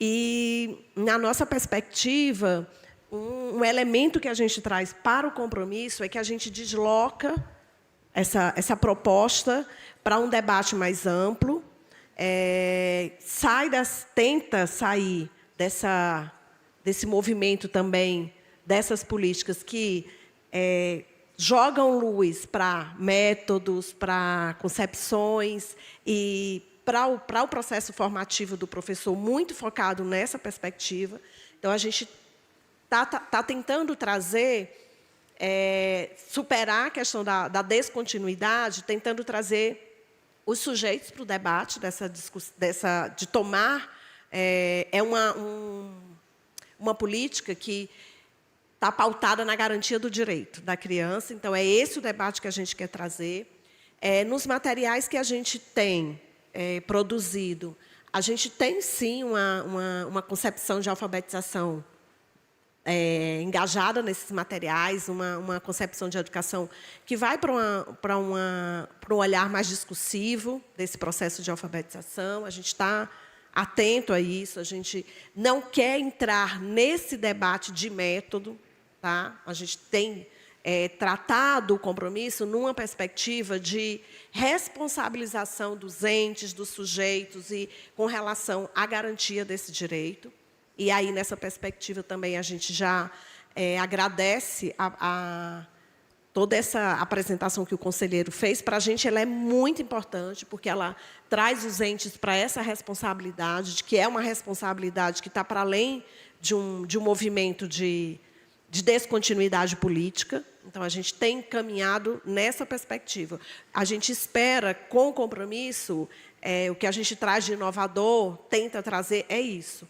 E, na nossa perspectiva, um elemento que a gente traz para o compromisso é que a gente desloca essa proposta para um debate mais amplo, tenta sair desse movimento também, dessas políticas que jogam luz para métodos, para concepções e para o processo formativo do professor, muito focado nessa perspectiva. Então, a gente está tentando trazer, superar a questão da descontinuidade, tentando trazer os sujeitos para o debate de tomar. Uma política que está pautada na garantia do direito da criança. Então, é esse o debate que a gente quer trazer. Nos materiais que a gente tem produzido, a gente tem, sim, uma concepção de alfabetização engajada nesses materiais, uma concepção de educação que vai para um olhar mais discursivo desse processo de alfabetização. A gente está atento a isso, a gente não quer entrar nesse debate de método, tá? A gente tem tratado o compromisso numa perspectiva de responsabilização dos entes, dos sujeitos e com relação à garantia desse direito. E aí, nessa perspectiva, também a gente já agradece toda essa apresentação que o conselheiro fez. Para a gente, ela é muito importante, porque ela traz os entes para essa responsabilidade, que é uma responsabilidade que está para além de um movimento de descontinuidade política. Então, a gente tem caminhado nessa perspectiva. A gente espera, com o compromisso, o que a gente traz de inovador, tenta trazer, é isso.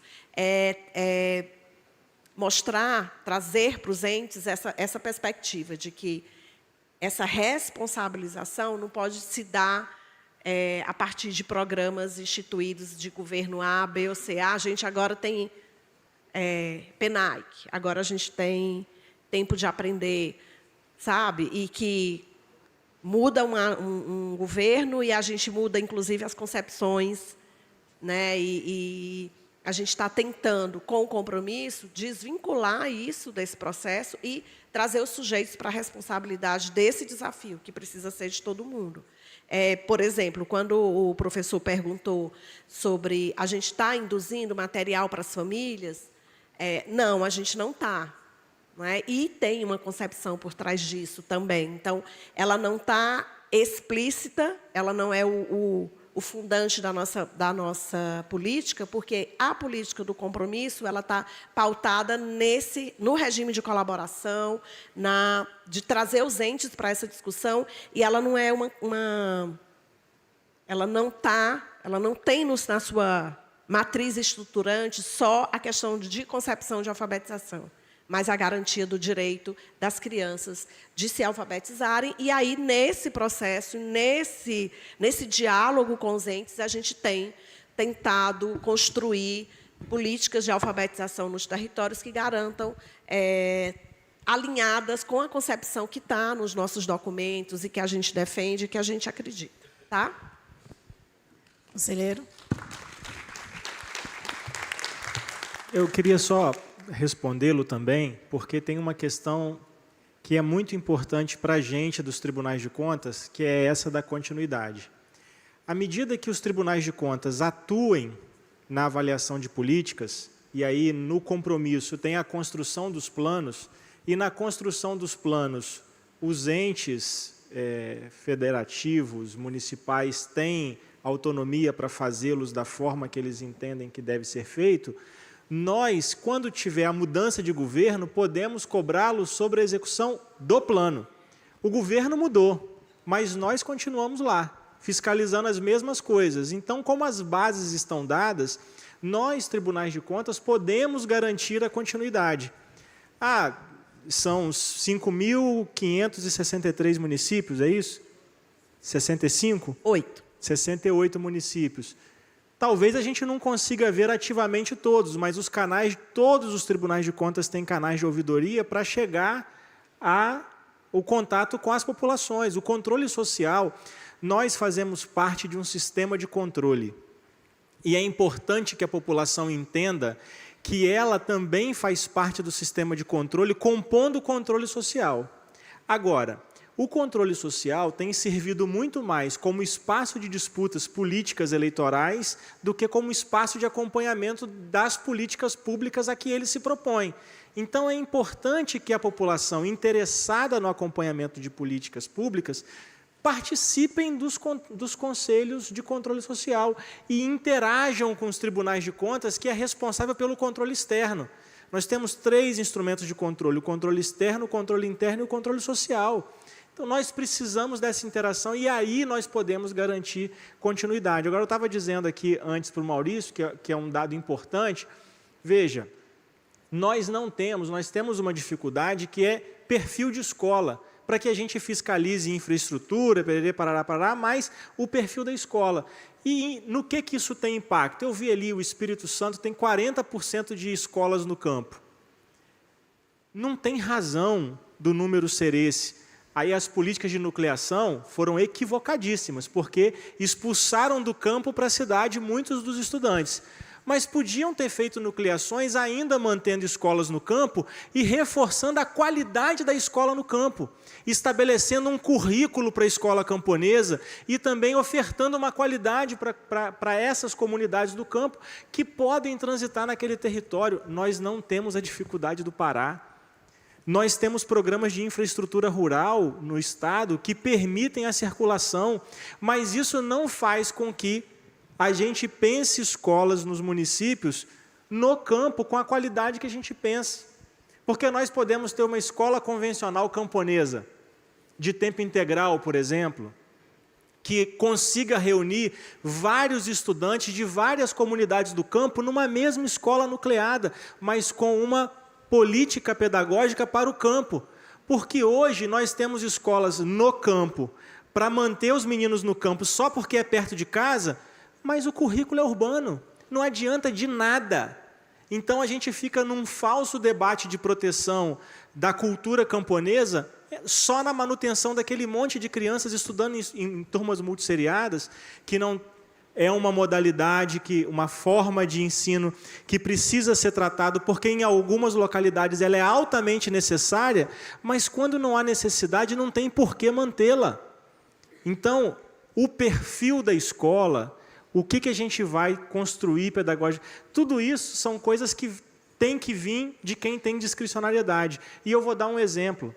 Mostrar, trazer para os entes essa perspectiva de que essa responsabilização não pode se dar a partir de programas instituídos de governo A, B ou C. A gente agora tem PENAIC, agora a gente tem Tempo de Aprender, sabe? E que muda um governo e a gente muda, inclusive, as concepções, né? E a gente está tentando, com o compromisso, desvincular isso desse processo e trazer os sujeitos para a responsabilidade desse desafio, que precisa ser de todo mundo. Por exemplo, quando o professor perguntou sobre a gente está induzindo material para as famílias, não, a gente não está. Não é? E tem uma concepção por trás disso também. Então, ela não está explícita, ela não é o fundante da nossa política, porque a política do compromisso ela está pautada no regime de colaboração, de trazer os entes para essa discussão, e ela não é ela não tem na sua matriz estruturante só a questão de concepção de alfabetização, mas a garantia do direito das crianças de se alfabetizarem. E aí, nesse processo, nesse diálogo com os entes, a gente tem tentado construir políticas de alfabetização nos territórios que garantam, alinhadas com a concepção que está nos nossos documentos e que a gente defende e que a gente acredita. Tá? Conselheiro. Eu queria só respondê-lo também, porque tem uma questão que é muito importante para a gente dos tribunais de contas, que é essa da continuidade. À medida que os tribunais de contas atuem na avaliação de políticas, e aí no compromisso tem a construção dos planos, e na construção dos planos os entes federativos, municipais, têm autonomia para fazê-los da forma que eles entendem que deve ser feito, nós, quando tiver a mudança de governo, podemos cobrá-los sobre a execução do plano. O governo mudou, mas nós continuamos lá, fiscalizando as mesmas coisas. Então, como as bases estão dadas, nós, tribunais de contas, podemos garantir a continuidade. São 5.563 municípios, é isso? 65? 68 municípios. Talvez a gente não consiga ver ativamente todos, mas todos os tribunais de contas têm canais de ouvidoria para chegar ao contato com as populações. O controle social, nós fazemos parte de um sistema de controle. E é importante que a população entenda que ela também faz parte do sistema de controle, compondo o controle social. Agora, o controle social tem servido muito mais como espaço de disputas políticas eleitorais do que como espaço de acompanhamento das políticas públicas a que ele se propõe. Então, é importante que a população interessada no acompanhamento de políticas públicas participem dos conselhos de controle social e interajam com os tribunais de contas, que é responsável pelo controle externo. Nós temos 3 instrumentos de controle: o controle externo, o controle interno e o controle social. Então, nós precisamos dessa interação e aí nós podemos garantir continuidade. Agora, eu estava dizendo aqui antes para o Maurício, que é um dado importante. Veja, nós temos uma dificuldade que é perfil de escola, para que a gente fiscalize infraestrutura, parará, mas o perfil da escola. E no que isso tem impacto? Eu vi ali, o Espírito Santo tem 40% de escolas no campo. Não tem razão do número ser esse. Aí as políticas de nucleação foram equivocadíssimas, porque expulsaram do campo para a cidade muitos dos estudantes. Mas podiam ter feito nucleações ainda mantendo escolas no campo e reforçando a qualidade da escola no campo, estabelecendo um currículo para a escola camponesa e também ofertando uma qualidade para essas comunidades do campo que podem transitar naquele território. Nós não temos a dificuldade do Pará. Nós temos programas de infraestrutura rural no Estado que permitem a circulação, mas isso não faz com que a gente pense escolas nos municípios no campo com a qualidade que a gente pensa. Porque nós podemos ter uma escola convencional camponesa, de tempo integral, por exemplo, que consiga reunir vários estudantes de várias comunidades do campo numa mesma escola nucleada, mas com uma política pedagógica para o campo. Porque hoje nós temos escolas no campo para manter os meninos no campo só porque é perto de casa, mas o currículo é urbano, não adianta de nada. Então, a gente fica num falso debate de proteção da cultura camponesa só na manutenção daquele monte de crianças estudando em turmas multisseriadas, que não é uma modalidade, uma forma de ensino que precisa ser tratado, porque em algumas localidades ela é altamente necessária, mas quando não há necessidade, não tem por que mantê-la. Então, o perfil da escola, o que a gente vai construir pedagogicamente. Tudo isso são coisas que têm que vir de quem tem discricionariedade. E eu vou dar um exemplo.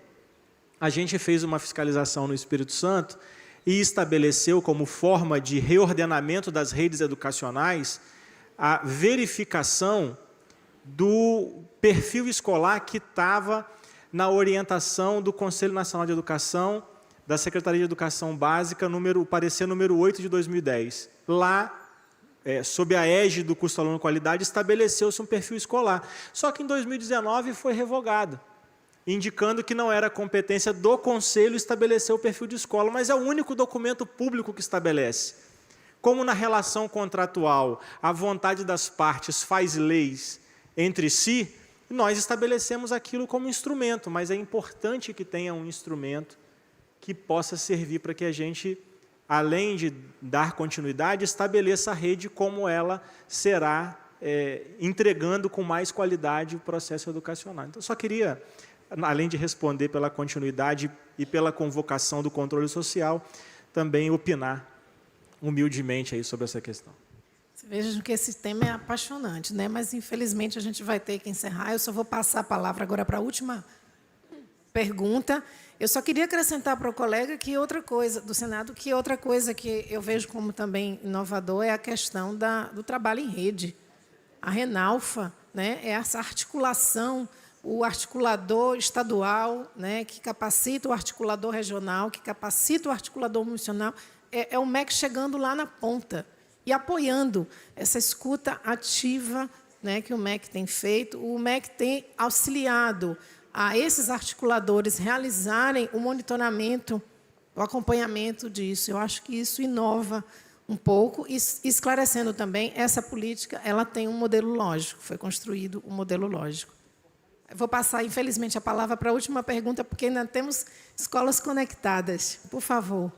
A gente fez uma fiscalização no Espírito Santo e estabeleceu como forma de reordenamento das redes educacionais a verificação do perfil escolar que estava na orientação do Conselho Nacional de Educação, da Secretaria de Educação Básica, o parecer número 8 de 2010. Lá, sob a égide do custo aluno qualidade, estabeleceu-se um perfil escolar. Só que em 2019 foi revogado, indicando que não era competência do Conselho estabelecer o perfil de escola, mas é o único documento público que estabelece. Como na relação contratual a vontade das partes faz leis entre si, nós estabelecemos aquilo como instrumento, mas é importante que tenha um instrumento que possa servir para que a gente, além de dar continuidade, estabeleça a rede como ela será entregando com mais qualidade o processo educacional. Então, só queria, além de responder pela continuidade e pela convocação do controle social, também opinar humildemente aí sobre essa questão. Vejam que esse tema é apaixonante, né? Mas, infelizmente, a gente vai ter que encerrar. Eu só vou passar a palavra agora para a última pergunta. Eu só queria acrescentar para o colega que outra coisa, do Senado, que outra coisa que eu vejo como também inovador é a questão do trabalho em rede. A Renalfa, né, é essa articulação, o articulador estadual, né, que capacita o articulador regional, que capacita o articulador nacional, é o MEC chegando lá na ponta e apoiando essa escuta ativa, né, que o MEC tem feito. O MEC tem auxiliado a esses articuladores realizarem o monitoramento, o acompanhamento disso. Eu acho que isso inova um pouco, e esclarecendo também, essa política ela tem um modelo lógico, foi construído um modelo lógico. Eu vou passar, infelizmente, a palavra para a última pergunta, porque ainda temos escolas conectadas. Por favor.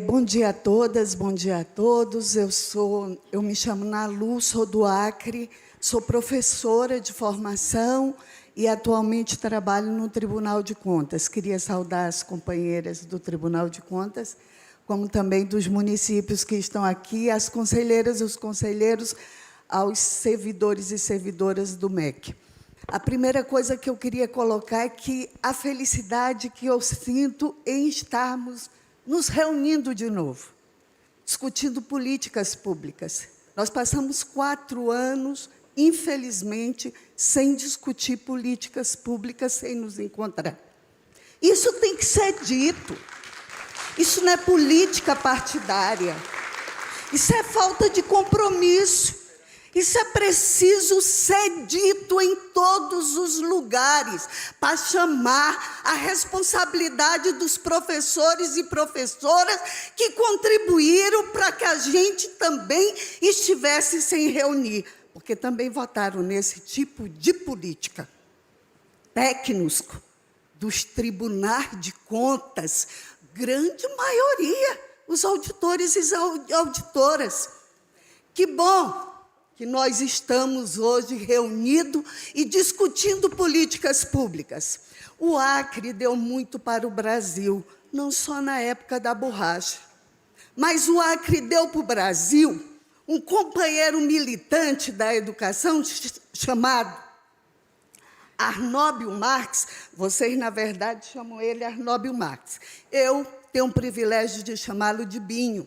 Bom dia a todas, bom dia a todos. Eu me chamo Nalu, sou do Acre, sou professora de formação e atualmente trabalho no Tribunal de Contas. Queria saudar as companheiras do Tribunal de Contas, como também dos municípios que estão aqui, as conselheiras e os conselheiros, aos servidores e servidoras do MEC. A primeira coisa que eu queria colocar é que a felicidade que eu sinto em estarmos nos reunindo de novo, discutindo políticas públicas. Nós passamos 4 anos, infelizmente, sem discutir políticas públicas, sem nos encontrar. Isso tem que ser dito. Isso não é política partidária. Isso é falta de compromisso. Isso é preciso ser dito em todos os lugares, para chamar a responsabilidade dos professores e professoras que contribuíram para que a gente também estivesse sem reunir, porque também votaram nesse tipo de política. Técnicos dos tribunais de contas, grande maioria, os auditores e auditoras. Que bom que nós estamos hoje reunidos e discutindo políticas públicas. O Acre deu muito para o Brasil, não só na época da borracha, mas o Acre deu para o Brasil um companheiro militante da educação chamado Arnóbio Marx. Vocês, na verdade, chamam ele Arnóbio Marx. Eu tenho o privilégio de chamá-lo de Binho.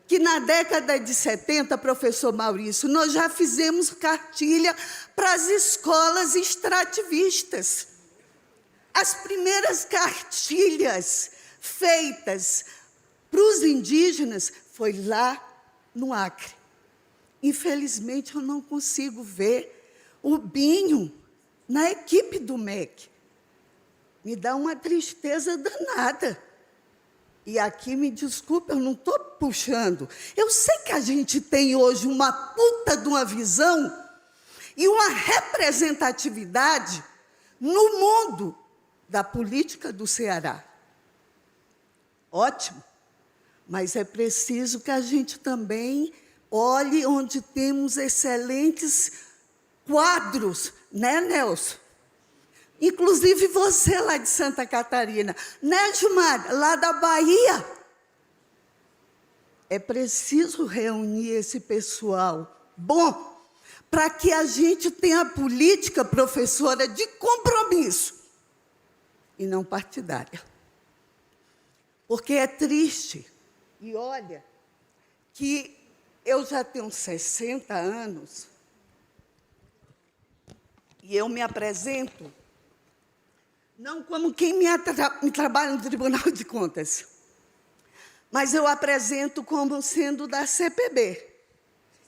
Que na década de 70, professor Maurício, nós já fizemos cartilha para as escolas extrativistas. As primeiras cartilhas feitas para os indígenas foi lá no Acre. Infelizmente, eu não consigo ver o Binho na equipe do MEC. Me dá uma tristeza danada. E aqui, me desculpe, eu não estou puxando. Eu sei que a gente tem hoje uma puta de uma visão e uma representatividade no mundo da política do Ceará. Ótimo, mas é preciso que a gente também olhe onde temos excelentes quadros, né, Nelson? Inclusive você lá de Santa Catarina, né, Gilmar, lá da Bahia. É preciso reunir esse pessoal bom para que a gente tenha política, professora, de compromisso e não partidária. Porque é triste. E olha, que eu já tenho 60 anos e eu me apresento não como quem me trabalha no Tribunal de Contas, mas eu apresento como sendo da CPB.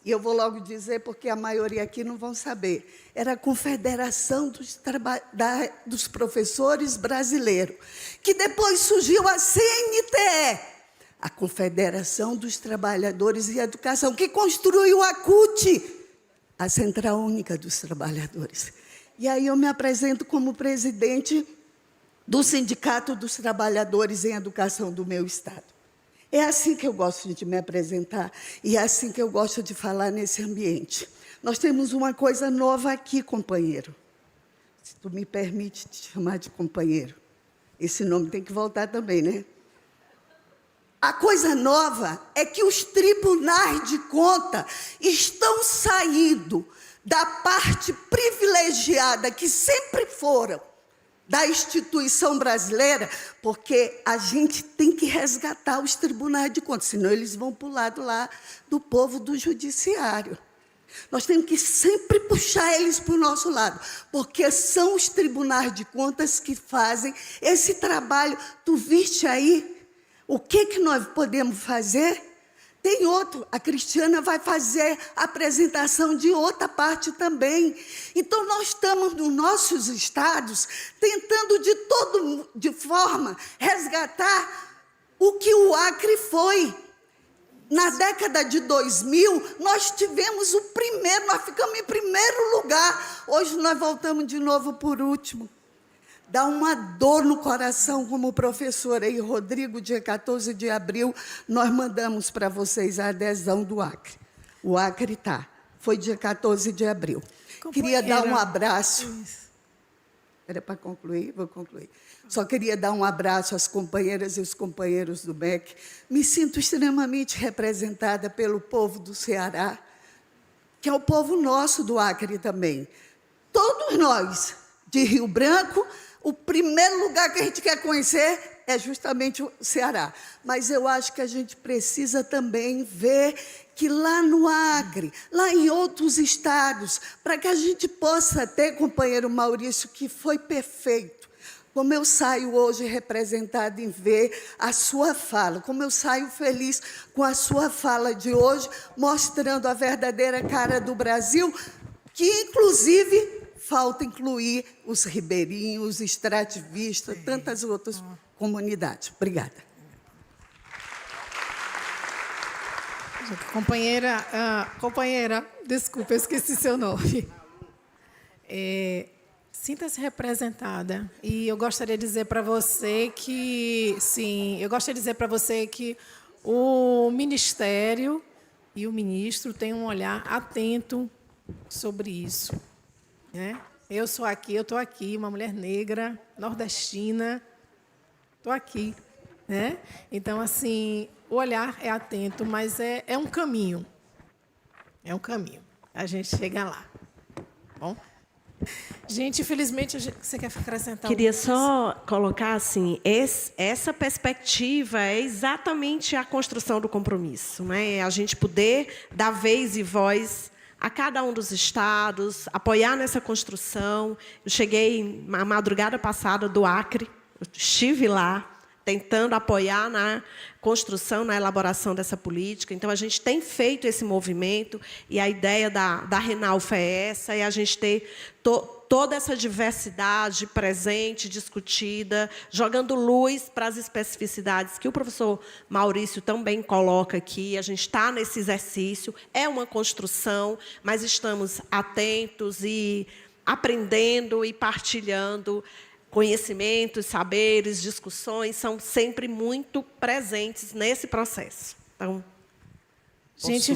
E eu vou logo dizer, porque a maioria aqui não vão saber. Era a Confederação dos Professores Brasileiros, que depois surgiu a CNTE, a Confederação dos Trabalhadores em Educação, que construiu a CUT, a Central Única dos Trabalhadores. E aí eu me apresento como presidente do Sindicato dos Trabalhadores em Educação do meu estado. É assim que eu gosto de me apresentar e é assim que eu gosto de falar nesse ambiente. Nós temos uma coisa nova aqui, companheiro. Se tu me permite te chamar de companheiro. Esse nome tem que voltar também, né? A coisa nova é que os tribunais de conta estão saindo da parte privilegiada que sempre foram da instituição brasileira, porque a gente tem que resgatar os tribunais de contas, senão eles vão para o lado lá do povo do judiciário. Nós temos que sempre puxar eles para o nosso lado, porque são os tribunais de contas que fazem esse trabalho. Tu viste aí o que nós podemos fazer? Tem outro, a Cristiana vai fazer a apresentação de outra parte também. Então, nós estamos nos nossos estados tentando de forma resgatar o que o Acre foi. Na década de 2000, nós tivemos o primeiro, nós ficamos em primeiro lugar. Hoje nós voltamos de novo por último. Dá uma dor no coração como professora. E, Rodrigo, dia 14 de abril, nós mandamos para vocês a adesão do Acre. O Acre está. Foi dia 14 de abril. Queria dar um abraço. Era para concluir? Vou concluir. Só queria dar um abraço às companheiras e os companheiros do MEC. Me sinto extremamente representada pelo povo do Ceará, que é o povo nosso do Acre também. Todos nós, de Rio Branco, o primeiro lugar que a gente quer conhecer é justamente o Ceará. Mas eu acho que a gente precisa também ver que lá no Acre, lá em outros estados, para que a gente possa ter, companheiro Maurício, que foi perfeito, como eu saio hoje representada em ver a sua fala, como eu saio feliz com a sua fala de hoje, mostrando a verdadeira cara do Brasil, que, inclusive, falta incluir os ribeirinhos, os extrativistas, tantas outras comunidades. Obrigada. Companheira, desculpa, eu esqueci seu nome. Sinta-se representada. E eu gostaria de dizer para você que, sim, o Ministério e o ministro têm um olhar atento sobre isso. Eu estou aqui, uma mulher negra, nordestina, estou aqui. Então, assim, o olhar é atento, mas é um caminho. É um caminho. A gente chega lá. Bom? Gente, infelizmente, você quer acrescentar? Queria só colocar assim, essa perspectiva é exatamente a construção do compromisso, né? A gente poder dar vez e voz a cada um dos estados, apoiar nessa construção. Eu cheguei na madrugada passada do Acre, eu estive lá, tentando apoiar na construção, na elaboração dessa política. Então, a gente tem feito esse movimento, e a ideia da Renalfa é essa, é a gente ter toda essa diversidade presente, discutida, jogando luz para as especificidades que o professor Maurício também coloca aqui. A gente está nesse exercício, é uma construção, mas estamos atentos e aprendendo e partilhando. Conhecimentos, saberes, discussões são sempre muito presentes nesse processo. Então, gente,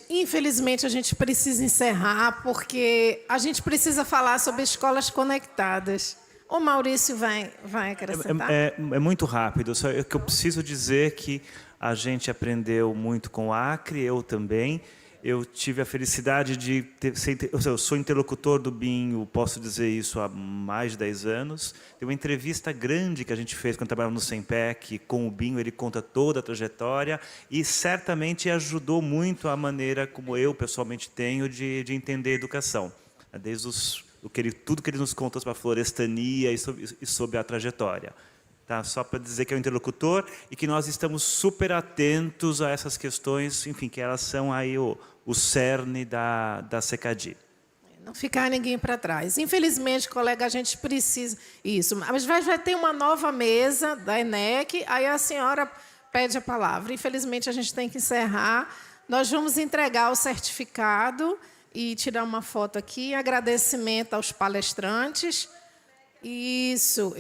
infelizmente a gente precisa encerrar, porque a gente precisa falar sobre escolas conectadas. O Maurício vai acrescentar? É muito rápido. Só que eu preciso dizer que A gente aprendeu muito com o Acre, eu também. Eu tive a felicidade de eu sou interlocutor do BIM, posso dizer isso há mais de 10 anos. Tem uma entrevista grande que a gente fez quando trabalhava no SEMPEC com o BIM, ele conta toda a trajetória e certamente ajudou muito a maneira como eu pessoalmente tenho de entender a educação. Desde tudo que ele nos conta sobre a florestania e sobre a trajetória. Tá? Só para dizer que é o interlocutor e que nós estamos super atentos a essas questões, enfim, que elas são aí o cerne da CECADI. Não ficar ninguém para trás. Infelizmente, colega, a gente precisa... Isso, mas vai ter uma nova mesa da ENEC, aí a senhora pede a palavra. Infelizmente, a gente tem que encerrar. Nós vamos entregar o certificado e tirar uma foto aqui. Agradecimento aos palestrantes. Isso.